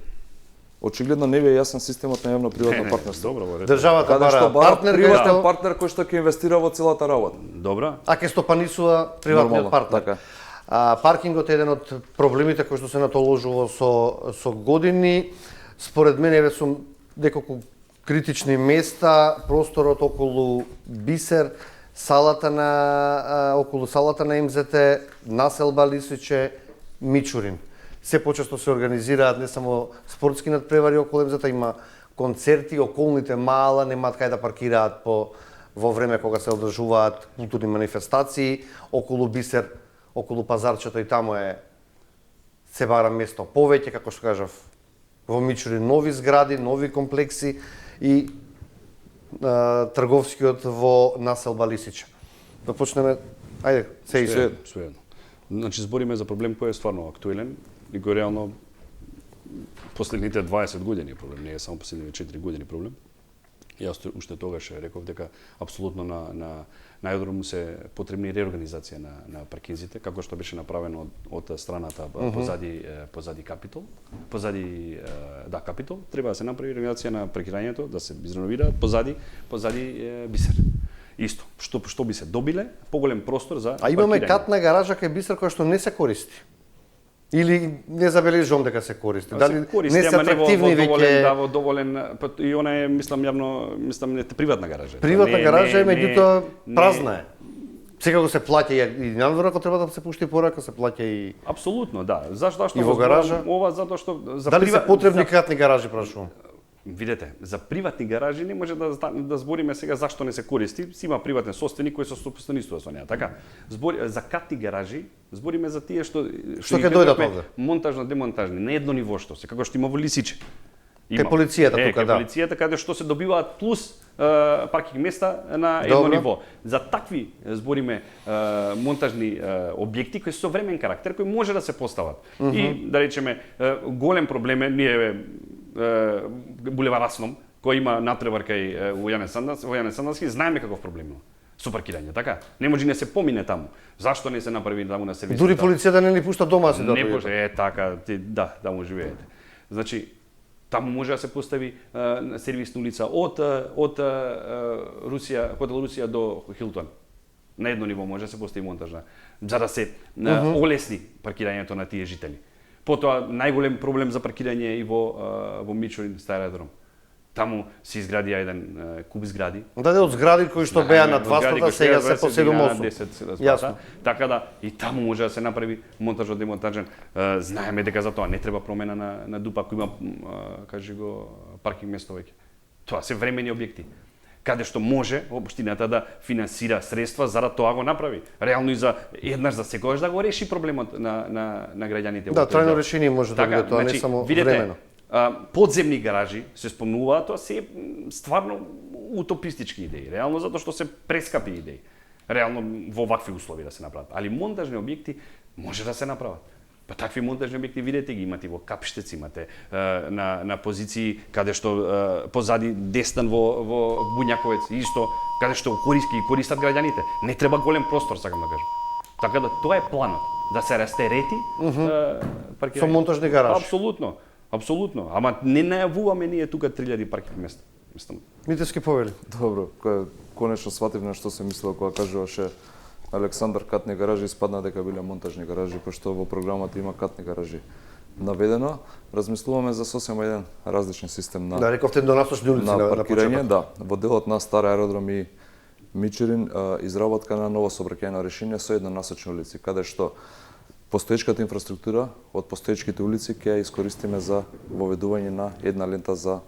Очигледно не ви е јасен системот на јавно-приватно партнерство. Добро, во ред. Државата Каде што бара бара партнер, кај приватен што партнер кој што ќе инвестира во целата работа. Добро. а ќе стопанисува приватниот Нормално, партнер. така. Паркингот е еден од проблемите кои што се натоложува со години. Според мене еве сум неколку критични места, просторот околу Бисер, околу салата на МЗТ, населба Лисиче, Мичурин. Се почесто се организираат не само спортски надпревари околу МЗТ, има концерти, околните мала немаат кај да паркираат во време кога се одржуваат културни манифестации, околу Бисер, околу пазарчето и таму се бара место повеќе, како што кажав, во Мичурин нови згради, нови комплекси и трговскиот во населба Лисиче. Да почнеме, ајде, се и се. Своедно. Значи збориме за проблем кој е стварно актуелен и кој реално последните 20 години е проблем, не е само последните 4 години проблем. Јас уште тогаш реков дека апсолутно на аеродрому се потребни реорганизација на паркинзите, како што беше направено од страната позади Капитол. Капитол треба да се направи реорганизација на паркирањето, да се изреновираат позади Бисер. Исто, што би се добиле поголем простор за А имаме паркирање. катна гаража кај Бисер која што не се користи. Или не забележувам дека се користи. Дали користи, не се ама атрактивни веќе? во доволен, и она е мислам приватна гаража. Приватна гаража е, меѓутоа празна е. Секако се плаќа и надвор ако треба да се пушти порака, се плаќа и Апсолутно, да. Зашто И во гаража? Ова затоа што за дали се потребни катни гаражи, прашувам? Видете, за приватни гаражи не може да збориме сега зашто не се користи, си има приватен собственик кој се собственистува со неа, така? За катни гаражи збориме за тие што ќе дојдат овде? Монтажно, демонтажни, на едно ниво што се, како што има во Лисиче. Кај полицијата тука, да. Кај полицијата каде што се добиваат плюс паркинг места на едно ниво. За такви збориме монтажни објекти кои со времен карактер кои може да се постават. И да речеме голем проблем е ние булевар Асном кој има натпревар кај во Јане Сандански, знаеме каков проблем има со паркирање, така? Не може не се помине таму. Зашто не се направи таму на сервисот? Дури полицијата не ни пушта дома си да не може, така, таму живеете. Значи, таму може да се постави сервисна улица од Русија, хотел Русија до Хилтон. На едно ниво може да се постави монтажна, за да се олесни паркирањето на тие жители. Потоа најголем проблем за паркирање е и во Мичурин Стар аеродром. Таму се изградија еден куп згради. Да, од згради кои што беа на 2 спата, сега се по 7-8. Јасно. Така да и таму може да се направи монтажно демонтажен. Знаеме дека за тоа не треба промена на ДУП ако има кажи го паркинг место веќе. Тоа се времени објекти. Каде што може општината да финансира средства за да тоа го направи. Реално и за еднаш за секогаш да го реши проблемот на граѓаните. Да, трајно решение може да биде тоа, не само времено. Подземни гаражи се спомнуваат, тоа се стварно утопистички идеи, реално затоа што се прескапи идеи. Реално во вакви услови да се направат, али монтажни објекти може да се направат. Па такви монтажни објекти видете ги имате во Капштец, имате на позиции каде што позади Дестан во Буњаковец исто, каде што користат граѓаните. Не треба голем простор, сакам да кажам. Така да тоа е планот, да се растерети паркирање. Со монтажни гаражи. Апсолутно. Апсолутно, ама не најавуваме ние тука 3000 паркинг места. Митевски повели. Добро, конечно сватив на што се мислел кога кажуваше Александар катни гаражи, испадна дека биле монтажни гаражи, пошто во програмата има катни гаражи наведено. Размислуваме за сосема еден различен систем на рековте до насочни улици на паркирање, да. Во делот на Стар аеродром и Мичурин изработка на ново сообраќајно решение со еднонасочни улици, каде што постоечката инфраструктура од постоечките улици ќе ја искористиме за воведување на една лента за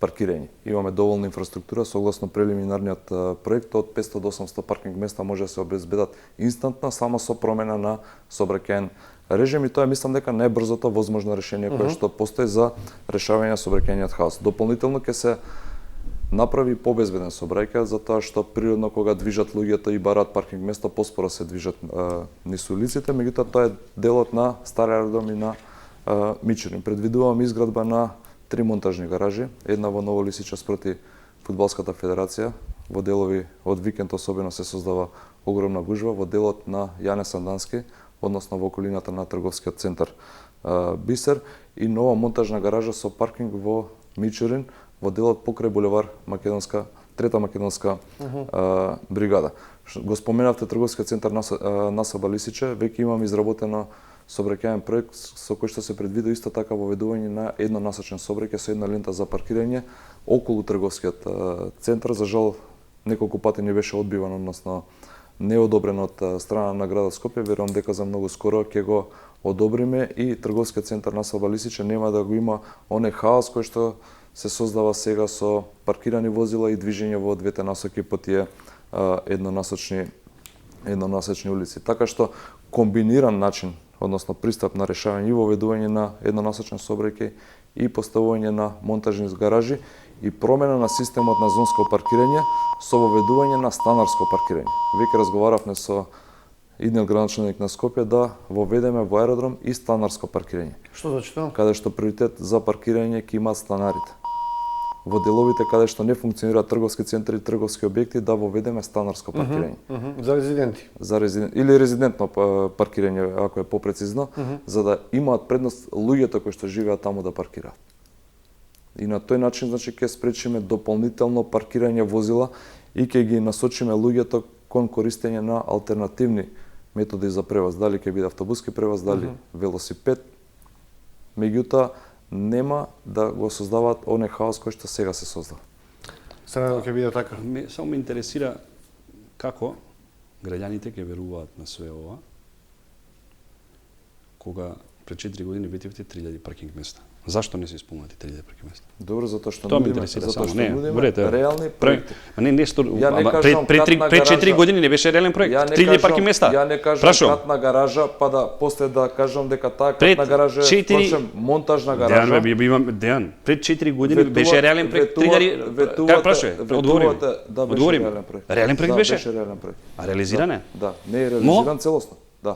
паркирање. Имаме доволна инфраструктура, согласно прелиминарниот проект, од 500 до 800 паркинг места може да се обезбедат инстантно, само со промена на сообраќајен режим и тоа мислам дека најбрзото возможно решение кое што постои за решавање на сообраќајниот хаос. Дополнително ќе се направи побезбеден сообраќај, затоа што природно кога движат луѓето и бараат паркинг место, поспоро се движат низ улиците, меѓутоа тоа е делот на Стар аеродром и на Мичурин. Предвидуваме изградба на 3 монтажни гаражи, една во Ново Лисиче спроти Фудбалската федерација, во делови од викенд особено се создава огромна гужва, во делот на Јане Сандански, односно во околината на трговскиот центар Бисер и нова монтажна гаража со паркинг во Мичурин, во делот покрај булевар Македонска, Трета македонска бригада. Го споменавте трговскиот центар Насаба Лисиче, веќе имам изработено сообраќајен проект со кој што се предвидува исто така воведување на еднонасочен сообраќај со една лента за паркирање околу трговскиот центар. За жал неколку пати не беше одбиван, односно не одобрен од страна на градот Скопје. Верувам дека за многу скоро ќе го одобриме и трговскиот центар Насаба Лисиче нема да го има оној хаос кој што се создава сега со паркирани возила и движење во двете насоки по тие еднонасочни улици. Така што комбиниран начин, односно пристап на решавање и воведување на еднонасочен сообраќај и поставување на монтажни гаражи и промена на системот на зонско паркирање со воведување на станарско паркирање. Веќе разговаравме со идниот градоначелник на Скопје да воведеме во аеродром и станарско паркирање. Што значи тоа? Каде што приоритет за паркирање ќе имаат станарите. во деловите каде што не функционираат трговски центри и трговски објекти да воведеме станарско паркирање. За резиденти. За или резидентно паркирање, ако е попрецизно, за да имаат предност луѓето кои што живеат таму да паркираат. И на тој начин, значи, ќе спречиме дополнително паркирање возила и ќе ги насочиме луѓето кон користење на алтернативни методи за превоз, дали ќе биде автобуски превоз, дали велосипед. Меѓутоа, нема да го создаваат оној хаос кој што сега се создава. Сега ќе биде така. Само ме интересира како граѓаните ќе веруваат на све ова, кога пред 4 години ветивте 3000 паркинг места. Зашто не се исполнати 3000 паркинг места? Добро, затоа што Тоа ме нудиме, интересира затоа само. што Не, нудиме борете, реални проекти. Не, Ја не кажам пред катна 4 гаража. години не беше реален проект. Ја не 3000 кажам- паркинг места. Ја не кажам Прашувам. катна гаража, па да после да кажам дека таа Пред катна гаража е четири- впрочем монтажна гаража. Дејан, пред 4 години беше реален проект. 3000 Как прашуваме? Одговори ми. Да, беше Одговори ми. реален проект. Реален проект Да, беше? беше реален проект. А реализиран е? Да, не е реализиран целосно. Да.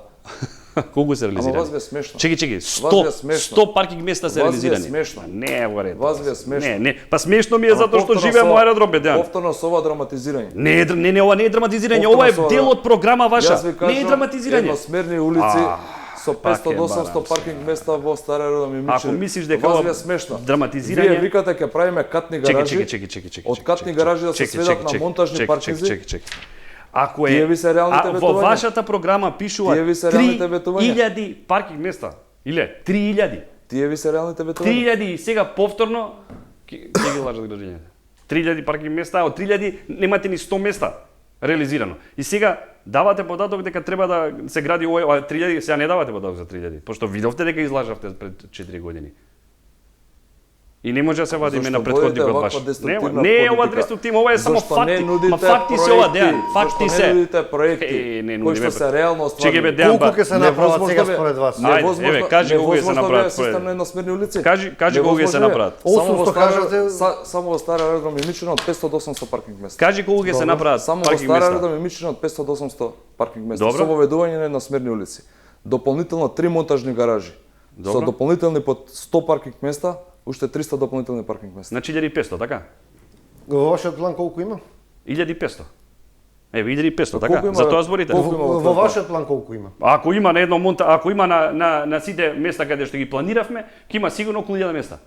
Колку се реализирани? Ама вас ви е смешно. Чеки, Вас ви е смешно. 100 паркинг места се Вас ви е реализирани. смешно. Не, борете. Вас ви е смешно. Не, па смешно ми е Ама затоа што повторно живеам со- во аеродром, бе, Дејан. Повторно со ова драматизирање. Не, ова не е драматизирање, Повторно ова е со ова- дел од програма ваша. Јас ви кажам, Не е драматизирање. едносмерни улици со пак 500 е до 800 барам се. паркинг места во Стар аеродром и Мичурин. Ако мислиш дека Вас ова ви е смешно. драматизирање- Вие викате ќе правиме катни гаражи. Чеки. Од катни гаражи да се сведат на монтажни паркинзи. Ако Тие ви се реалните во ветувања. вашата програма пишува Тие ви се реалните ветувања. 3000 паркинг места. Иле, 3000. Тие ви се реалните ветувања. 3000 и сега повторно ќе ги лажат граѓаните. 3000 паркинг места, од 3000 немате ни 100 места реализирано. И сега давате податок дека треба да се гради ова 3000, сега не давате податок за 3000, пошто видовте дека излажавте пред 4 години. И не може да се вади име на претходникот ваш. Не е ова деструктивно, ова е само факти. Ма факти се ова, Дејан, факти се. Зашто не нудите проекти не кои што се реално Чеки бе, остварени? Дејан, Колку ќе се направат сега Невозможно според вас? Ајде, еве, кажи колку ќе се направат според- систем на едносмерни улици. Кажи колку ќе се направат. 800 кажате- Само во Стар аеродром и Мичурин од 500 до 800 паркинг места. Кажи колку ќе се направат Само во паркинг Стар места. аеродром и Мичурин од 500 до 800 паркинг места Добро. со воведување на едносмерни улици. Дополнително 3 монтажни гаражи. Со Добро. дополнителни под 100 паркинг места, уште 300 дополнителни паркинг места. Значи 1500, така? Во вашиот план колку има? 1500. Еве 1500, така? Колку има- За тоа зборите. колку има Во вашиот план колку има? Ако има на едно ако има на сите места каде што ги планиравме, ќе има сигурно околу 1000 места.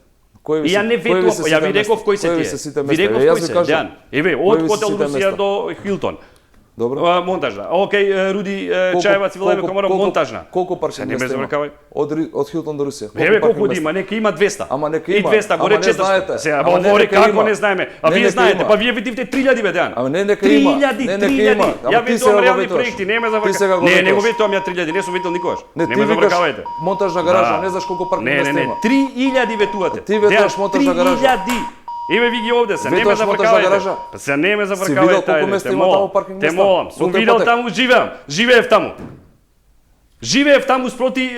Кои ви И ја се- не кои ви ветувам, се ја ви сите реков места? кои се Кои ви тие. се сите Ви места? реков Јас кои ви се, кажам. Дејан. Еве, Кои од ви се хотел сите Русија места? до Хилтон. Добро. Монтажна. Океј, Руди Чаевац Вилајло Комаров монтажна. Колку Се паркинг не ме места има? завркавај. Од Хилтон до Русија. Еве колку паркинг да има, места? нека има 200. Ама нека И има. 200, Ама горе не 400. знаете. Сега, Ама не говори нека како има. не знаеме. А Не вие нека знаете, има. па вие видивте 3000 бе, Дејан. Ама не нека има. 3000, Не нека 3000. има. Ама Ја ти видувам сега го реални ветуваш. проекти, не ме Ти сега го завркавај. Не го ветуваш. ветувам ја 3000, не сум видел никогаш. Не, Не ти ме викаш завркавајте. монтажна гаража, не знаеш колку паркинг места Не, има. 3000 ветувате. Ти ветуваш Дејан, монтажна гаража. 3000. Еве ви ги овде се, не ме Ветуваш монтажна завркавајте. гаража? Па се не ме видел завркавајте. колку ајде, места те има молам, таму паркинг Те места? молам, сум Колку е видел патек? таму, живеев таму. Живеев таму спроти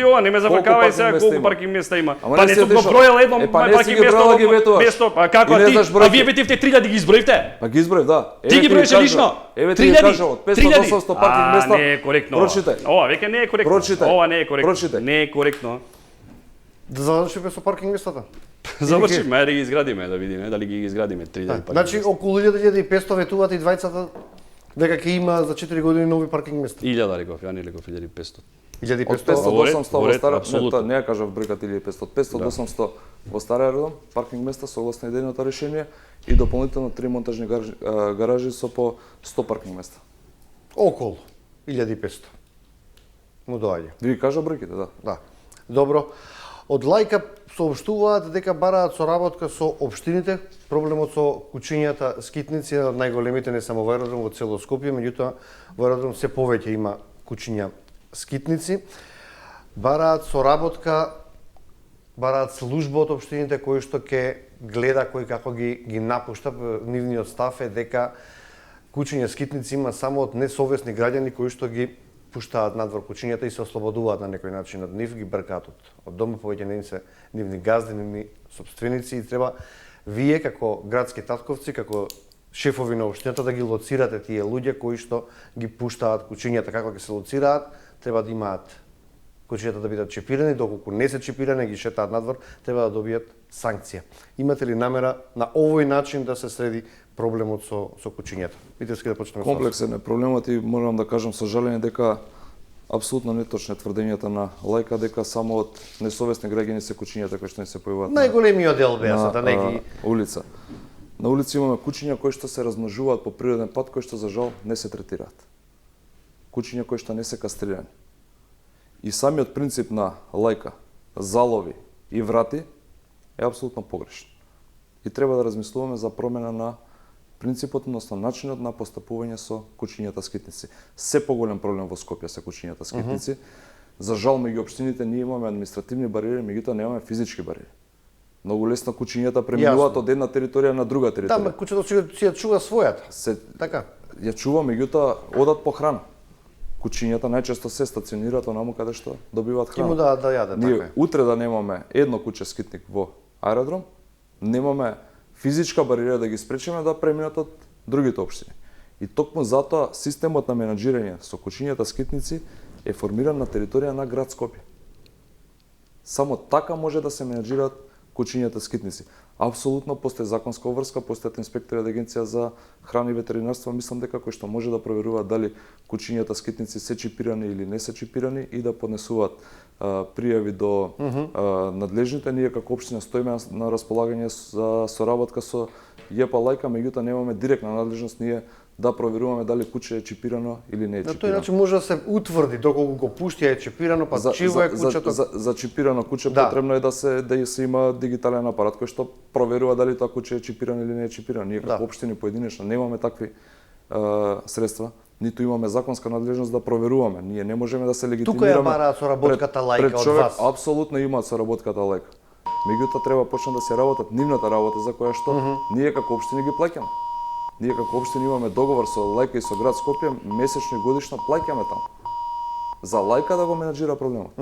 ова, не ме колку завркавај паркинг сега места колку има? паркинг места има. Ама Па не не си сум го отишол. бројал едно Па не си паркинг ги место, бројал, ги ветуваш. место, а како И не ти? знаеш А бројки. вие ветивте 3000 ги изброивте? Па ги изброив, да. Ти ги броеше кажав. лично? Еве ти ги 3000? кажав, од 500 до 800 паркинг места. Не е коректно. Прочитай. Ова веќе не е коректно. Прочитай. Ова не е коректно. Прочитай. Не е коректно. Да завршиме со паркинг местата. Завршиме, ајде да ги изградиме да видиме дали ги изградиме 3000 паркинг. Значи околу 1500 ветуваат и двајцата дека ќе има за 4 години нови паркинг места. 1000 реков, ја не реков 1500. Од 1500. 500 до Говори, 800 во говори, Стара, апсолутно. не ја кажав бројката 1500, 500 до 800 во Стар аеродром, паркинг места согласно идејното решение и дополнително 3 монтажни гаражи со по 100 паркинг места. Околу 1500. Му доаѓа. Ви кажа бројките, да. Да. Добро. Од Лајка соопштуваат дека бараат соработка со општините. Проблемот со кучињата скитници е од најголемите не само во аеродром, во цело Скопје, меѓутоа во аеродром се повеќе има кучиња скитници. Бараат соработка, бараат служба од општините кој што ќе гледа кој како ги напушта. Нивниот став е дека кучиња скитници има само од несовесни граѓани кои што ги пуштаат надвор кучињата и се ослободуваат на некој начин од нив, ги бркаат од дома, повеќе не се нивни газди, нивни сопственици и треба вие како градски татковци, како шефови на општината да ги лоцирате тие луѓе кои што ги пуштаат кучињата. Како ќе се лоцираат, треба да имаат кучињата да бидат чипирани, доколку не се чипирани ги шетаат надвор, треба да добијат санкција. Имате ли намера на овој начин да се среди проблемот со кучињата? Витевски, да почнеме. Комплексен е проблемот и морам да кажам со жалење дека апсолутно неточни тврдењата на лајка дека само од несовесни граѓани се кучињата кои што не се појавуваат. Најголемиот дел беа да не ги улица. На улица имаме кучиња кои што се размножуваат по природен пат, кои што за жал не се третираат. Кучиња кои што не се кастрирани. И самиот принцип на лајка, залови и врати е апсолутно погрешен. И треба да размислуваме за промена на принципот, односно начинот на постапување со кучињата скитници. Се поголем проблем во Скопје се кучињата скитници. За жал меѓу општините ние имаме административни бариери, меѓутоа немаме физички бариери. Многу лесно кучињата преминуваат од една територија на друга територија. Тама кучето си ја чува својата. Така. Ја чува, меѓутоа одат по храна. Кучињата најчесто се стационираат онаму каде што добиваат храна. И му да јаде, ние така е. утре да немаме едно куче скитник во аеродром, немаме физичка бариера да ги спречиме да преминат од другите општини. И токму затоа системот на менаџирање со кучињата скитници е формиран на територија на град Скопје. Само така може да се менаџираат кучињата скитници. Апсолутно постои законска обврска, постојат инспектори од Агенција за храна и ветеринарство, мислам дека кои што може да проверуваат дали кучињата скитници се чипирани или не се чипирани и да поднесуваат пријави до надлежните. Ние како општина стоиме на располагање за соработка со ЈП лајка, меѓутоа немаме директна надлежност ние да проверуваме дали куче е чипирано или не е На чипирано. тој начин може да се утврди доколку го пушти е чипирано, па чиво е кучето. За чипирано куче Да. потребно е да се има дигитален апарат кој што проверува дали тоа куче е чипирано или не е чипирано. Ние како општини поединечно немаме такви средства, ниту имаме законска надлежност да проверуваме. Ние не можеме да се легитимираме. Тука ја бараат соработката лајка од вас. Апсолутно имаат соработката лајка. Меѓутоа треба почнат да се работат нивната работа за која што ние како општини ги плаќаме. Ние како општини имаме договор со лајка и со град Скопје, месечно и годишно плаќаме таму. За лајка да го менаџира проблемот.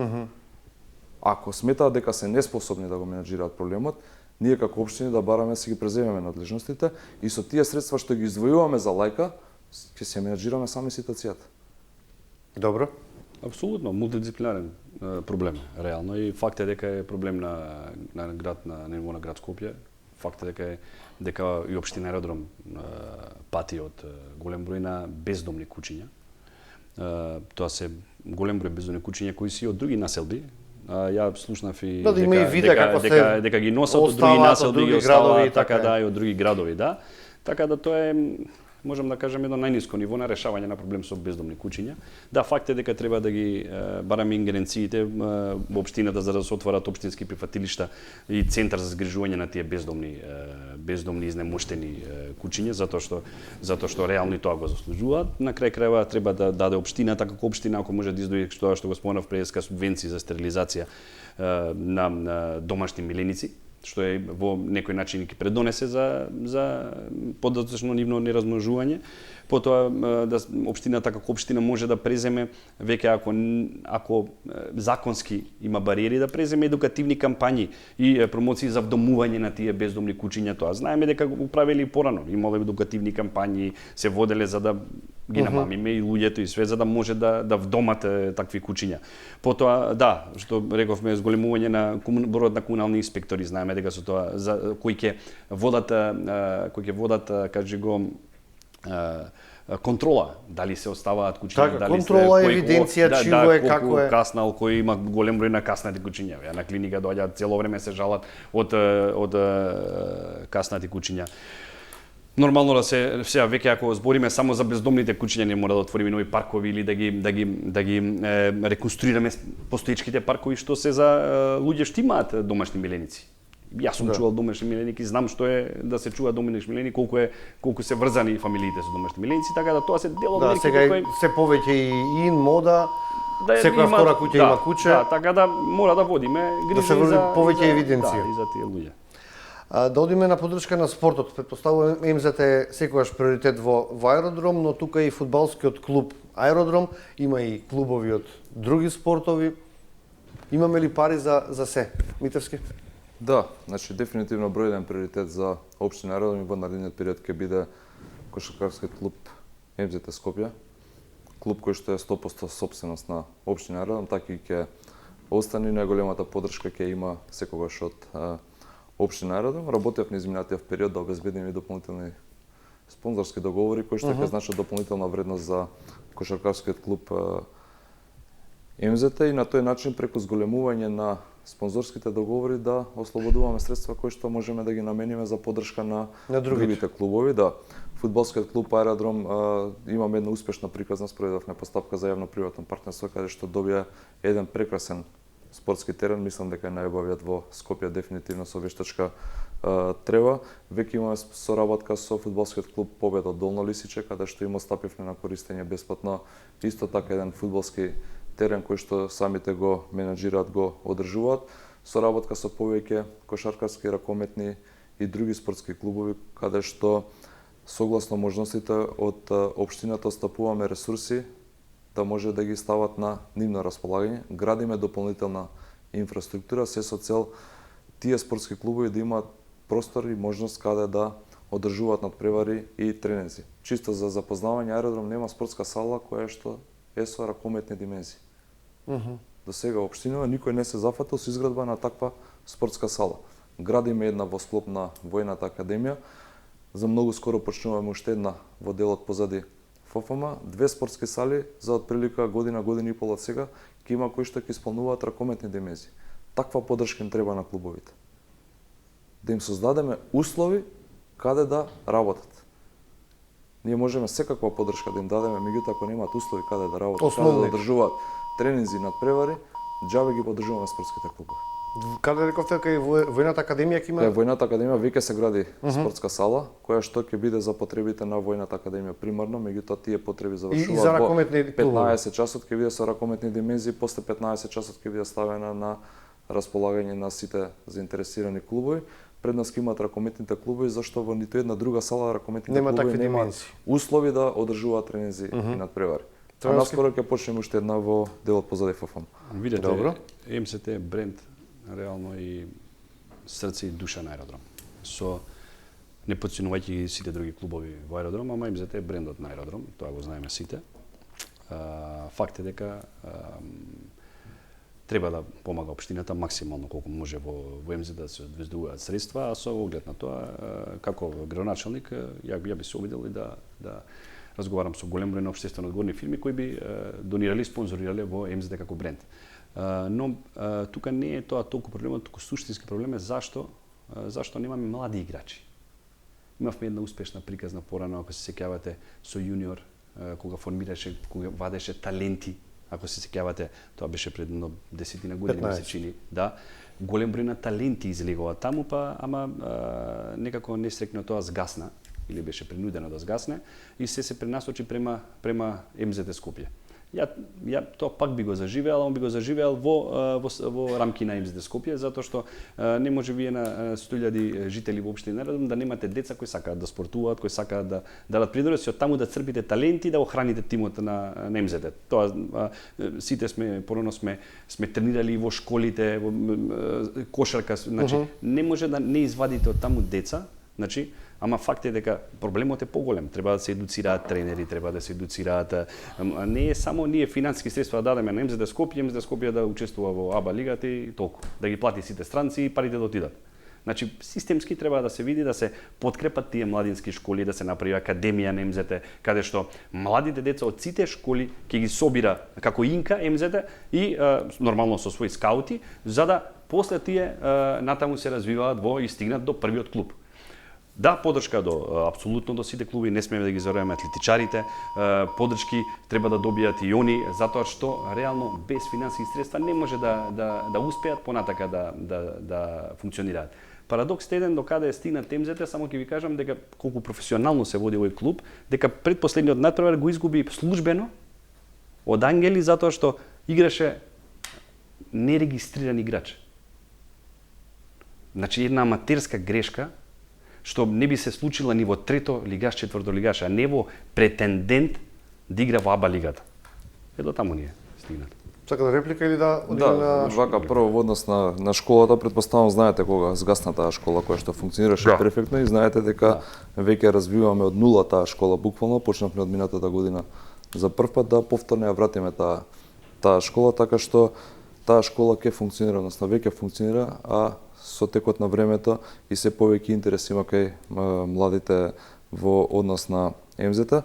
Ако сметаат дека се неспособни да го менаџираат проблемот, ние како општини да бараме се ги преземеме надлежностите и со тие средства што ги издвојуваме за лајка, ќе се менаџираме сами ситуацијата. Добро. Апсолутно, мултидисциплинарен проблем, реално. И факт е дека е проблем на град, на ниво на град Скопје. Факт е дека и општина Аеродром пати од голем број на бездомни кучиња. Тоа се голем број бездомни кучиња кои си од други населби. Ја слушнав и Да има и видеа како се дека ги носат од други населби, ги оставаат така да и од други градови, да. Така да тоа е, можам да кажам, едно најниско ниво на решавање на проблем со бездомни кучиња. Да, факт е дека треба да ги бараме ингеренциите во општината за да се отворат општински прифатилишта и центар за згрижување на тие бездомни изнемоштени кучиња, затоа што реално и тоа го заслужуваат. На крај крајва треба да даде општината како општина, ако може да издвои тоа што го спомнав преска субвенции за стерилизација на домашни миленици, што е во некој начин ќе предонесе за податочно нивно неразмножување. Потоа да општината како општина може да преземе веќе ако законски има бариери да преземе едукативни кампањи и промоции за вдомување на тие бездомни кучиња. Тоа знаеме дека го правеле и порано. Имале едукативни кампањи, се воделе за да ги намамиме и луѓето и све за да може да вдомат такви кучиња. Потоа да, што рековме зголемување на бројот на комунални инспектори, знаеме дека со тоа кои ќе водат кажи го контрола, дали се оставаат кучиња, така, дали контрола, евиденција, чиво е, како е каснал, кој има голем број на каснати кучиња. Ја на клиника доаѓаат цело време се жалат од каснати кучиња. Нормално да се сега веќе ако збориме само за бездомните кучиња, не мора да отвориме нови паркови или да ги реконструираме постоечките паркови што се за луѓе што имаат домашни миленици. Јас сум чувал домашни миленици, знам што е да се чува домашни миленици, колку се врзани фамилиите со домашни миленици, така да тоа се дел од мерките сега се повеќе и мода, секоја втора куќа има куче. Да, така да мора да водиме грижи се води повеќе евиденција. Да, и за тие луѓе. Да одиме на поддршка на спортот. Претпоставувам МЗТ е секогаш приоритет во аеродром, но тука и фудбалскиот клуб Аеродром, има и клубови од други спортови. Имаме ли пари за се? Митевски? Да, значи дефинитивно број еден приоритет за општина Аеродром и во наредниот период ќе биде кошаркарскиот клуб МЗТ Скопје, клуб кој што е 100% сопственост на општина Аеродром, така и ќе остани најголемата поддршка ќе има секогаш од општина Аеродром. Работев низ изминатиот период да обезбедиме и дополнителни спонзорски договори кои што ќе значат дополнителна вредност за кошаркарскиот клуб МЗТ и на тој начин преку зголемување на спонзорските договори да ослободуваме средства кои што можеме да ги намениме за поддршка на другите клубови. Да, фудбалскиот клуб Аеродром имаме една успешна приказна, спроведовме постапка за јавно-приватно партнерство каде што добија еден прекрасен спортски терен, мислам дека е најубавиот во Скопје, дефинитивно со вештачка трева. Веќе имаме соработка со фудбалскиот клуб Победа Долно Лисиче, каде што им остапивме на користење бесплатно исто така еден фудбалски терен кој што самите го менаџираат, го одржуваат. Соработка со повеќе кошаркарски, ракометни и други спортски клубови, каде што согласно можностите од општината остапуваме ресурси да може да ги стават на нивно располагање. Градиме дополнителна инфраструктура, се со цел тие спортски клубови да имаат простор и можност каде да одржуваат надпревари и тренинзи. Чисто за запознавање, Аеродром нема спортска сала која што е со ракометни димензии. До сега општинава никој не се зафатил со изградба на таква спортска сала. Градиме една во склоп на Војната академија. За многу скоро почнуваме уште една во делот позади ФФМ, 2 спортски сали за отприлика година и пол од сега ќе има кои што ќе исполнуваат ракометни димензии. Таква поддршка им треба на клубовите. Да им создадеме услови каде да работат. Ние можеме секаква поддршка да им дадеме, меѓутоа ако немаат услови каде да работат, каде да одржуваат тренинзи над превари, џабе ги поддржуваме спортските клубови. Каде рековте кај Војната академија ќе има? Кај Војната академија веќе се гради спортска сала, која што ќе биде за потребите на Војната академија примарно, меѓутоа тие потреби завршуваат во 15 часот ќе биде со ракометни димензии, после 15 часот ќе биде ставена на располагање на сите заинтересирани клубови. Пред нас ќе имаат ракометните клубови, зашто во ниту една друга сала ракометните клубови немаат услови да одржуваат тренинзи и надпревари. А наскоро ќе почнеме уште една во делот позади ФФМ. Видете, МСТ е бренд реално и срце и душа на Аеродром. Со не потценувајќи сите други клубови во Аеродром, ама МЗТ е брендот на Аеродром, тоа го знаеме сите. Факт е дека треба да помага општината максимално колку може во МЗТ да се одвезуваат средства, а со оглед на тоа како градоначелник ја би се обидел и да разговарам со голем број на општествено одговорни фирми кои би донирале и спонзорирале во МЗТ како бренд. Но тука не е тоа толку проблемот, туку суштински проблем е зашто немаме млади играчи. Имавме една успешна приказна порано, ако се сеќавате, со јуниор, кога формираше, кога вадеше таленти, ако се сеќавате, тоа беше пред 10 години, ми се чини, да. Голем број на таленти излегува таму, ама некако несреќно тоа згасна, или беше принудено да згасне, и се пренасочи према МЗТ Скопје. Ја тоа пак би го заживеал, ама би го заживеал во рамки на МЗТ Скопје, затоа што не може вие на 100.000 жители во општина Аеродром да немате деца кои сакаат да спортуваат, кои сакаат да дадат принос и од таму да црпите таленти да охраните тимот на МЗТ. Тоа сите сме тренирали во школите, во кошарка, значи не може да не извадите од таму деца, значи. Ама факт е дека проблемот е поголем. Треба да се едуцираат тренери, треба да се едуцираат. Не е само ние финансиски средства да дадеме на МЗТ Скопје да учествува во АБА лигата и толку. Да ги плати сите странци и парите да отидат. Значи, системски треба да се види да се подкрепат тие младински школи, да се направи академија на МЗТ, каде што младите деца од сите школи ќе ги собира како инка МЗТ и нормално со своји скаути, за да после тие натаму се развиваат и стигнат до првиот клуб. Да, поддршка апсолутно до сите клуби, не смееме да ги забораваме атлетичарите, поддршки треба да добијат и они, затоа што реално без финансиски средства не може да успеат понатака да функционираат. Парадокс еден до каде е стигнат МЗТ, само ќе ви кажам дека колку професионално се води овој клуб, дека предпоследниот надпревар го изгуби службено од Ангели затоа што играше нерегистриран играч. Значи една аматерска грешка што не би се случила ни во трето лигаш, четврто лигаш, а не во претендент да игра во АБА лигата. До таму ние стигнат. Сака да реплика или да одиме на... Вака, прво во однос на школата, предпоставам знаете кога згасна таа школа која што функционираше перфектно и знаете дека веќе развиваме од нула таа школа, буквално почнавме од минатата година за прв пат да повторно ја вратиме таа школа, така што таа школа ќе функционира, односно веќе функционира, а со текот на времето и се повеќе интерес има кај младите во однос на МЗ-та,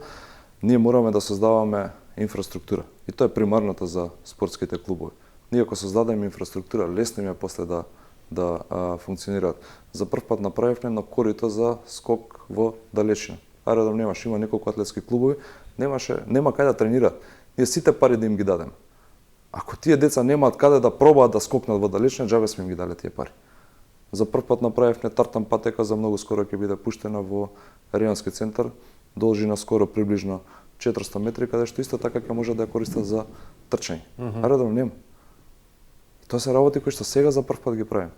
ние мораме да создаваме инфраструктура. И тоа е примарното за спортските клубови. Ние ако создадеме инфраструктура, лесно им е после да функционираат. За прв пат направивме на корито за скок во далечина. Аеродром немаше, има неколку атлетски клубови, нема кај да тренираат. Ние сите пари да им ги дадеме. Ако тие деца немаат каде да пробаат да скокнат во далечина, џабе сме им ги дале тие пари. За прв пат направивме тартан патека, за многу скоро ќе биде пуштена во районски центар, должина скоро приближно 400 метри, каде што исто така ќе може да ја користат за трчање. Аеродром нема. Тоа се работи кои што сега за прв пат ги правиме.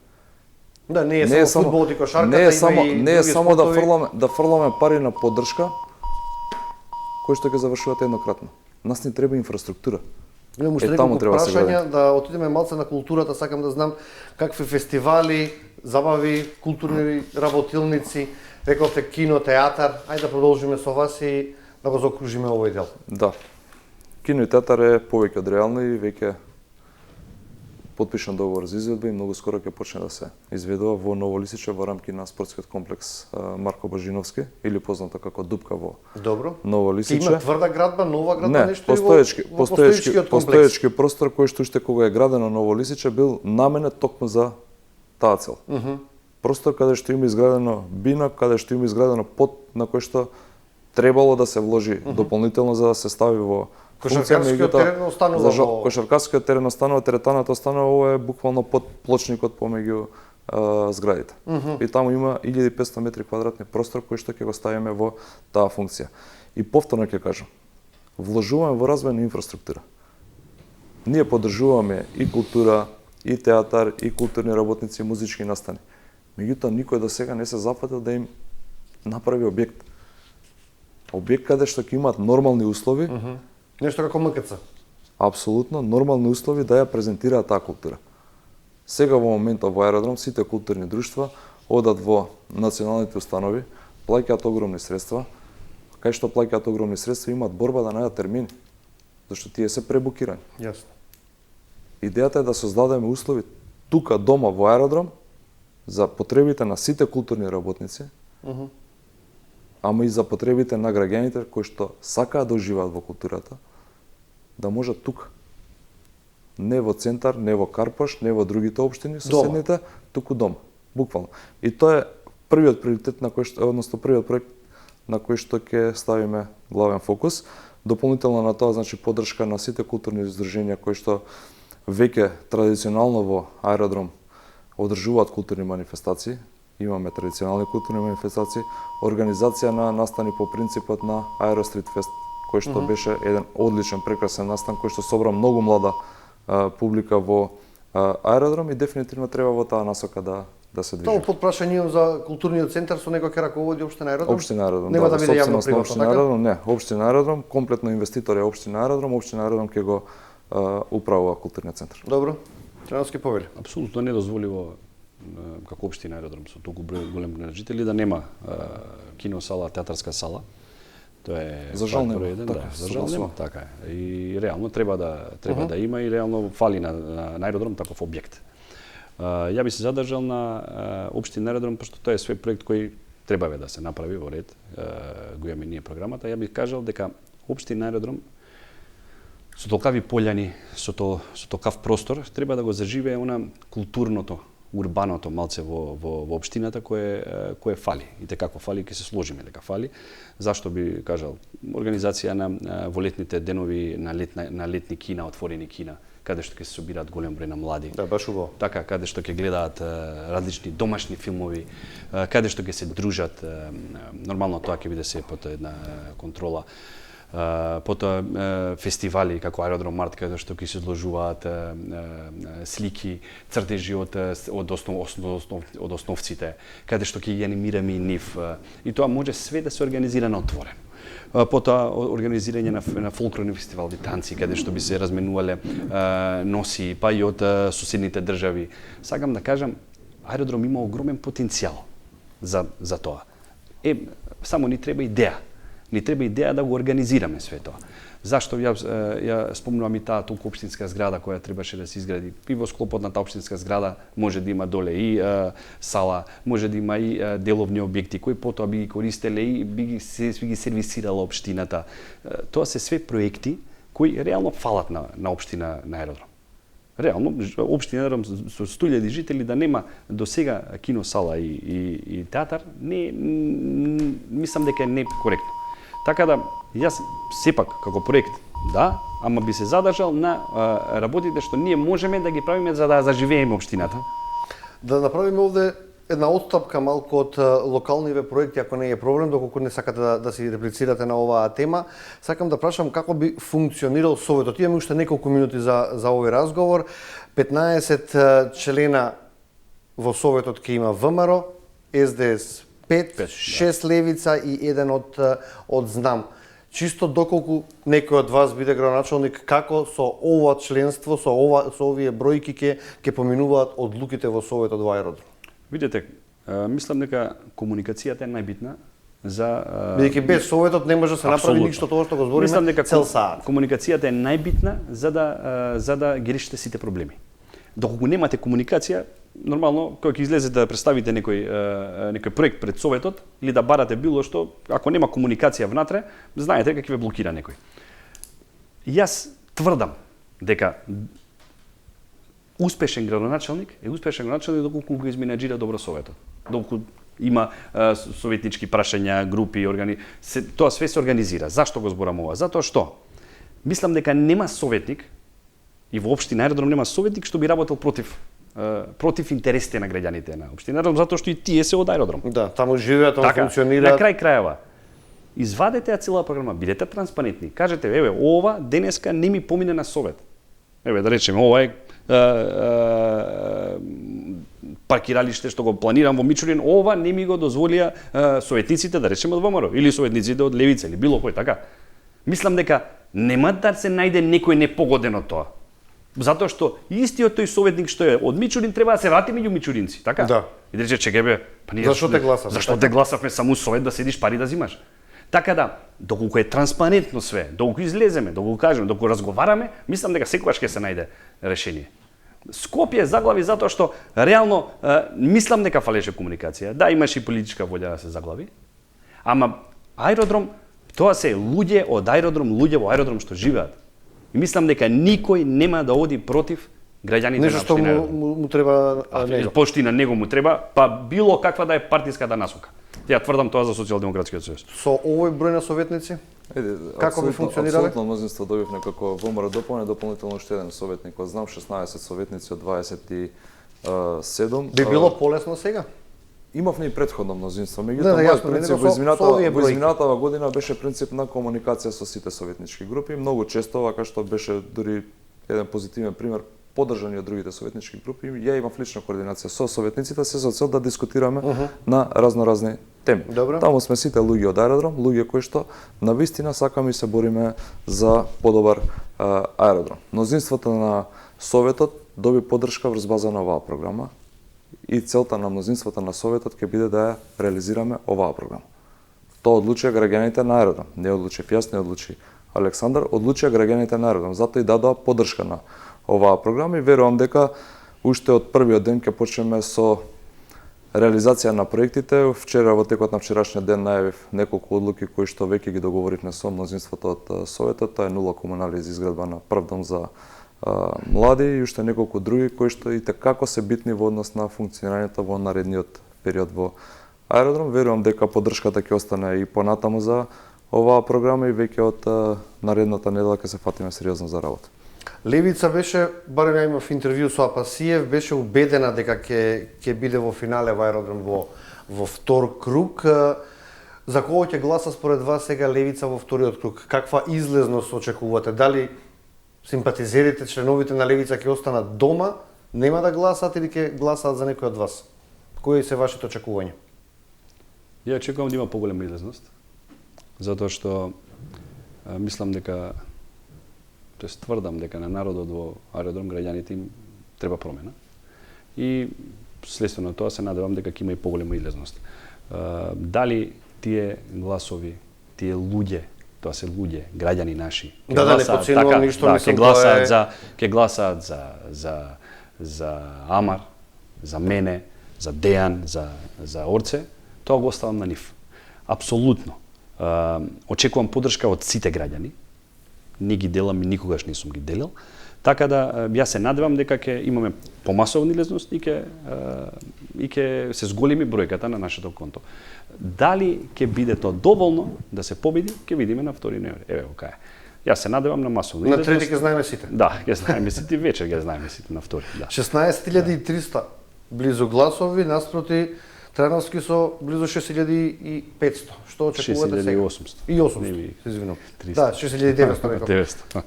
Да, не е само фудбалот и кошарката, не е само да фрламе пари на поддршка кои што ќе завршуваат еднократно. Нас ни треба инфраструктура. Имам уште неколку прашања, да отидеме малце на културата, сакам да знам какви фестивали, забави, културни работилници, рековте кино, театар, ајде да продолжиме со вас и да го заокружиме овој дел. Да. Кино и театар е повеќе од реално и веќе потпишан договор за изведба и многу скоро ќе почне да се изведува во Ново Лисиче во рамки на спортскиот комплекс Марко Божиновски или познато како Дупка во Добро. Ново Лисиче. Има тврда градба, нова градба, не, нешто во постоечки простор кој што уште кога е градено Ново Лисиче бил наменет токму за таа цел. Простор каде што има изградено бинок, каде што има изградено под на кој што требало да се вложи дополнително за да се стави во кошаркарскиот терен останува во кошаркарскиот терен останува, теретаната останува, ова е буквално под плочникот помеѓу зградите. И таму има 1500 метри квадратни простор кој што ќе го ставиме во таа функција. И повторно ќе кажам, вложуваме во развој на инфраструктура. Ние поддржуваме и култура, и театар, и културни работници, и музички настани. Меѓутоа никој до сега не се запатил да им направи објект. Објект каде што ќе имаат нормални услови, нешто како МКЦ. Апсолутно нормални услови да ја презентираат таа култура. Сега во моментот во аеродром сите културни друштва одат во националните установи, плаќаат огромни средства, кај што плаќаат огромни средства имаат борба да најдат термини, зашто тие се пребукирани. Јасно. Идејата е да создадеме услови тука дома во аеродром за потребите на сите културни работници, ама и за потребите на граѓаните кои што сакаат да уживаат во културата, да можат тука. Не во центар, не во Карпош, не во другите општини, соседните, туку дома, буквално. И тоа е првиот приоритет на кој што, односно првиот проект на кој што ќе ставиме главен фокус. Дополнително на тоа, значи поддршка на сите културни здруженија кои што веќе традиционално во аеродром одржуваат културни манифестации. Имаме традиционални културни манифестации, организација на настани по принципот на Аерострит Фест, кој што беше еден одличен, прекрасен настан, кој што собра многу млада публика во аеродром и дефинитивно треба во таа насока да се движи. Тоа подпрашање за културниот центар со некој ќе раководи општина аеродром? Општина аеродром, нема да биде јавно приватно, општина аеродром, не, општина аеродром, комплетно инвеститор е општина аеродром ќе го управува културниот центар. Добро. Тренерски повели. Апсолутно недозволиво како општина аеродром со толку голем број жители да нема киносала, театарска сала. Тоа е за жал нема, за жал нема, така е. И реално треба да има и реално фали на аеродром таков објект. Ја би се задржал на општина аеродром, пошто тоа е све проект кој требаве да се направи во ред. Го имаме ние програмата. Ја би кажал дека општина аеродром со толкави пољани, со толкав простор, треба да го заживее она културното, урбаното малце во општината кое фали. И како фали, ќе се сложиме дека фали. Зашто би кажал, организација во летните денови на летни кина, отворени кина, каде што ќе се собираат голем број на млади. Да, баш убаво. Така, каде што ќе гледаат различни домашни филмови, каде што ќе се дружат, нормално тоа ќе биде се под една контрола. Потоа фестивали како Аеродром Март, каде што ќе се изложуваат слики, цртежи од основците, каде што ќе ги анимираме и нив. И тоа може све да се организира на отворено. Потоа организирање на фолклорни фестивали, танци, каде што би се разменувале носи, па и од соседните држави. Сакам да кажам, Аеродром има огромен потенцијал за тоа. Само ни треба идеја. Ни треба идеја да го организираме све тоа. Зашто ја спомнувам и таа толку општинска зграда која требаше да се изгради. И во склопот на таа општинска зграда може да има доле и сала, може да има и деловни објекти кои потоа би ги користеле и би ги сервисирала општината. Тоа се све проекти кои реално фалат на општина на Аеродром. Реално, општина Аеродром со 100.000 жители да нема до сега киносала и театар, мислам дека е некоректно. Така да, јас сепак, како проект, да, ама би се задржал на работите што ние можеме да ги правиме за да заживееме општината. Да направиме овде една отстапка малку од локалниве проекти, ако не е проблем, доколку не сакате да си реплицирате на оваа тема. Сакам да прашам како би функционирал Советот. Имаме уште неколку минути за овој разговор. 15 члена во Советот ќе има ВМРО, СДС 5, 6 Левица и 1 од ЗНАМ. Чисто доколку некој од вас биде градоначалник, како со ова членство, со овие бројки ќе поминуваат одлуките во Советот во Аеродром? Видете, мислам дека комуникацијата е најбитна за бидејќи без Советот не може да се направи ништо тоа што го збориме. Мислам дека цел саат. Комуникацијата е најбитна за да ги решите сите проблеми. Доколку немате комуникација, нормално кога ќе излезете да представите некој проект пред Советот или да барате било што, ако нема комуникација внатре, знаете дека ќе ве блокира некој. Јас тврдам дека успешен градоначалник е успешен градоначалник доколку го изменаџира добро Советот. Доколку има советнички прашања, групи, тоа све се организира. Зашто го зборам ова? Затоа што мислам дека нема советник и во општина Аеродром нема советник што би работел против интересите на граѓаните на општина Аеродром, затоа што и тие се од Аеродром. Да, таму живеат, таму функционираат. На крај крајава, извадете ја цела програма, бидете транспарентни, кажете, еве, ова денеска не ми помине на совет. Еве, да речеме, ова е паркиралиште што го планирам во Мичурин, ова не ми го дозволија советниците, да речеме, од ВМРО, или советниците од Левица, или било кој, така. Мислам дека нема да се најде некој непогоден од тоа. Затоа што истиот тој советник што е од Мичурин треба да се врати меѓу мичуринци, така? Да. И да рече, чекајбе, па ние зашто те гласавме? Зашто те гласавме само совет да седиш пари да зимаш? Така да, доколку е транспарентно све, доколку излеземе, доколку кажеме, доколку разговараме, мислам дека секогаш ќе се најде решение. Скопје заглави затоа што реално мислам дека фалеше комуникација. Да, имаше и политичка волја да се заглави, ама Аеродром, тоа се луѓе од Аеродром, луѓе во Аеродром што живеат. И мислам дека никој нема да оди против граѓаните на општина. Нешто што му треба него. Пошто и на него му треба, па било каква да е партиската насока. Ја тврдам тоа за Социјалдемократскиот сојуз. Со овој број на советници? Како би функционирале? Апсолутно мнозинство добивме како ВМРО дополнително уште еден советник. Знам 16 советници од 27. Би било полесно сега? Имавме и претходно мнозинство, меѓутоа принцип во изминатава година беше принцип на комуникација со сите советнички групи. Многу често, вака што беше дури еден позитивен пример, поддржани од другите советнички групи, ја имав лична координација со советниците, се со цел да дискутираме на разноразни теми. Добре. Таму сме сите луѓе од Аеродром, луѓе кои што навистина сакаме и се бориме за подобар аеродром. Мнозинството на Советот доби поддршка врз база на оваа програма и целта на мнозинството на Советот ќе биде да ја реализираме оваа програма. Тоа одлучија граѓаните на Аеродром, не одлучив јас, не одлучи Александар, одлучија граѓаните на Аеродром, затоа и дадоа поддршка на оваа програма и верувам дека уште од првиот ден ќе почнеме со реализација на проектите. Вчера во текот на вчерашниот ден најавив неколку одлуки кои што веќе ги договоривме со мнозинството од Советот, тоа е 0 комунали за изградба на прв дом за млади и уште неколку други кои што и како се битни во однос на функционирањето во наредниот период во Аеродром. Верувам дека поддршката ќе остане и понатаму за оваа програма и веќе од наредната недела ќе се фатиме сериозно за работа. Левица беше, барем ја имав интервју со Апасиев, беше убедена дека ќе биде во финале во Аеродром во втор круг. За кого ќе гласа според вас сега Левица во вториот круг? Каква излезност очекувате? Дали симпатизерите, членовите на Левица ќе останат дома, нема да гласаат или ќе гласаат за некој од вас? Кои се вашите очекувања? Ја очекувам да има поголема излезност, затоа што мислам дека тврдам дека на народот во Аеродром граѓаните им треба промена. И следствено тоа се надевам дека ќе има и поголема излезност. Дали тие гласови тие луѓе, тоа се луѓе, граѓани наши. Да, не подценувам ништо, мислам, ќе гласаат за Амар, за мене, за Дејан, за Орце, тоа го оставам на нив. Апсолутно. Очекувам поддршка од сите граѓани. Не ги делам и никогаш не сум ги делил. Така да ја се надевам дека ќе имаме помасовна излезност и ќе се зголеми бројката на нашето конто. Дали ќе биде тоа доволно да се победи, ќе видиме на 2 ноември. Еве го кај. Јас се надевам на масовна излезност. На трети ќе знаеме сите. Да, ќе знаеме сите, вечер ќе знаеме сите на 2. Да. 16.300 близу гласови наспроти Трановски со близу 6.500. Што очекувате сега? 6.800. И 800, се извинувам. 300. Да, 6.900 реков. 900.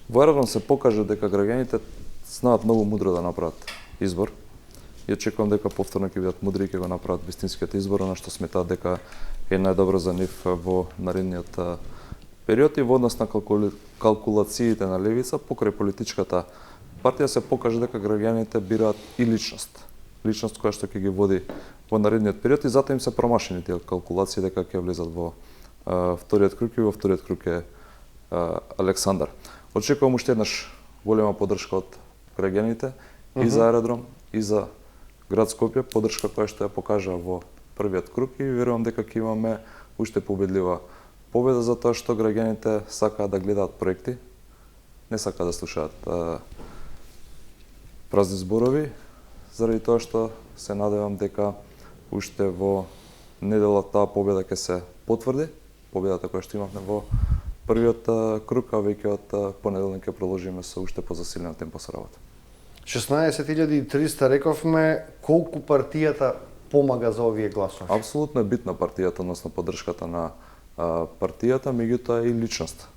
Во Аеродром се покажа дека граѓаните знаат многу мудро да направат избор. И очекувам дека повторно ќе бидат мудри и ќе го направат вистинскиот избор, на што сметаат дека е најдобро за нив во наредниот период. И во однос на калкулациите на левица покрај политичката партија се покажа дека граѓаните бираат и личност која што ќе ги води во наредниот период, и затоа им се промашени тие калкулации дека ќе влезат во вториот круг, и во вториот круг е Александар. Очекувам уште еднаш голема поддршка од граѓаните и за Аеродром и за град Скопје, поддршка која што ја покажа во првиот круг, и верувам дека ќе имаме уште победлива победа, затоа што граѓаните сакаат да гледаат проекти, не сакаат да слушаат празни зборови, заради тоа што се надевам дека уште во недела таа победа ќе се потврди, победата која што имавме во првиот круг, а веќе од понеделник ќе продолжиме со уште позасилено темпо со работа. 16.300 рековме, колку партијата помага за овие гласови? Апсолутно е битна партијата, односно поддршката на партијата, меѓутоа и личност.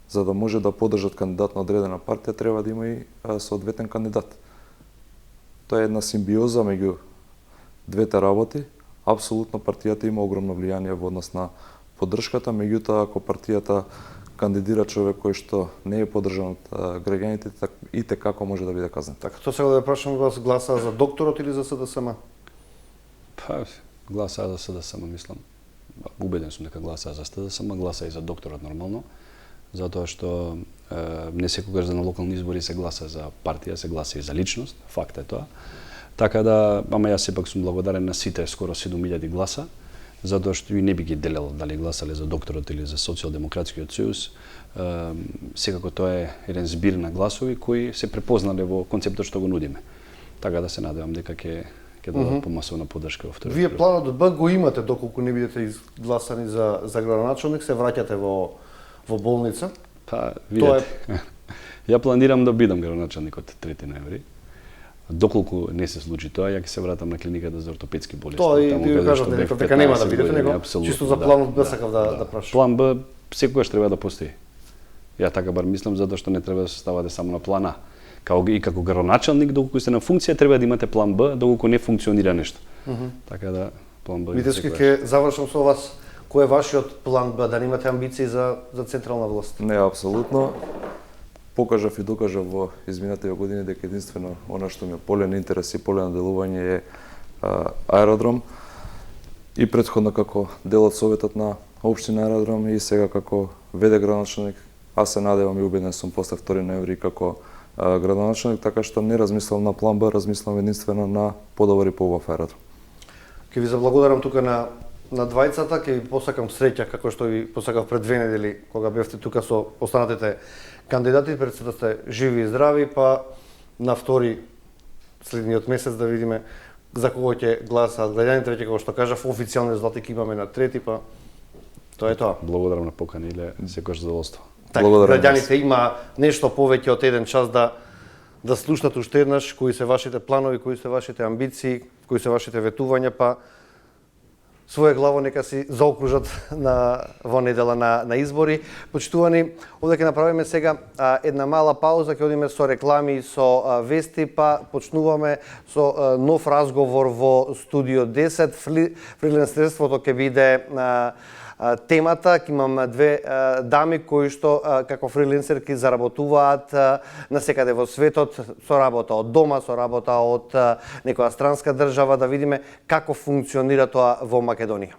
За да може да поддржат кандидат на одредена партија, треба да има и соодветен кандидат. Тоа е една симбиоза меѓу двете работи. Апсолутно партијата има огромно влијание во однос на поддршката, меѓутоа ако партијата кандидира човек кој што не е поддржан од граѓаните, и како може да биде казнет. Така, тоа сега да прашам вас, гласа за докторот или за СДСМ? Па, гласа за СДСМ, мислам. Убеден сум дека гласа за СДСМ, гласа и за докторот нормално, затоа што не секогаш за на локални избори се гласа за партија, се гласа и за личност, факт е тоа. Така да, ама јас сепак сум благодарен на сите скоро 7.000 гласа, затоа што и не би ги делел дали гласале за докторот или за Социјалдемократскиот сојуз. Секако тоа е еден збир на гласови кои се препознале во концептот што го нудиме. Така да се надевам дека ќе дадат помасовна поддршка во вториот. Вие планот од Б го имате доколку не бидете изгласани за градоначалник, се враќате во болница? Па, видете. Ја планирам да бидам градоначалник од 3 ноември. Доколку не се случи тоа, ја ќе се вратам на клиниката за ортопедски болести. Тоа и ви кажате дека нема да бидете, него чисто за планот Б сакав да прашам. План Б секогаш треба да постои. Ја така бар мислам, затоа што не треба да се ставате само на план А. Како градоначалник, доколку сте на функција, треба да имате план Б, доколку не функционира нешто. Така да, план Б... Видески ќе завршам со вас. Кој е вашиот план Б, да немате амбиции за централна власт? Не, апсолутно. Покажав и докажав во изминатите години дека единствено она што ми е полен интерес и полен делување е Аеродром. И претходно како дел од Советот на општина Аеродром и сега како веде градоначалник, аз се надевам и убеден сум после 2 ноември како градоначалник, така што не размислам на план Б, размислам единствено на подобар и поубав Аеродром. Ќе ви заблагодарам тука на двајцата, ќе ви посакам среќа како што ви посакав пред 2 недели кога бевте тука со останатите кандидати, пред се да сте живи и здрави, па на втори следниот месец да видиме за кого ќе гласаат граѓаните, веќе како што кажав, официјални резултати ќе имаме на 3, па тоа е тоа. Благодарам на покана, иле секојаш задоволство. Така, граѓаните има нешто повеќе од 1 час да слушнат уште еднаш кои се вашите планови, кои се вашите амбиции, кои се вашите ветувања, па своја главо нека си заокружат во недела на избори. Почитувани, овде ќе направиме сега една мала пауза, ќе одиме со реклами и со вести, па почнуваме со нов разговор во студио 10. Фриленсерството ќе биде темата. Ќе имам 2 дами кои што како фриленсерки заработуваат насекаде во светот со работа од дома, со работа од некоја странска држава, да видиме како функционира тоа во Македонија.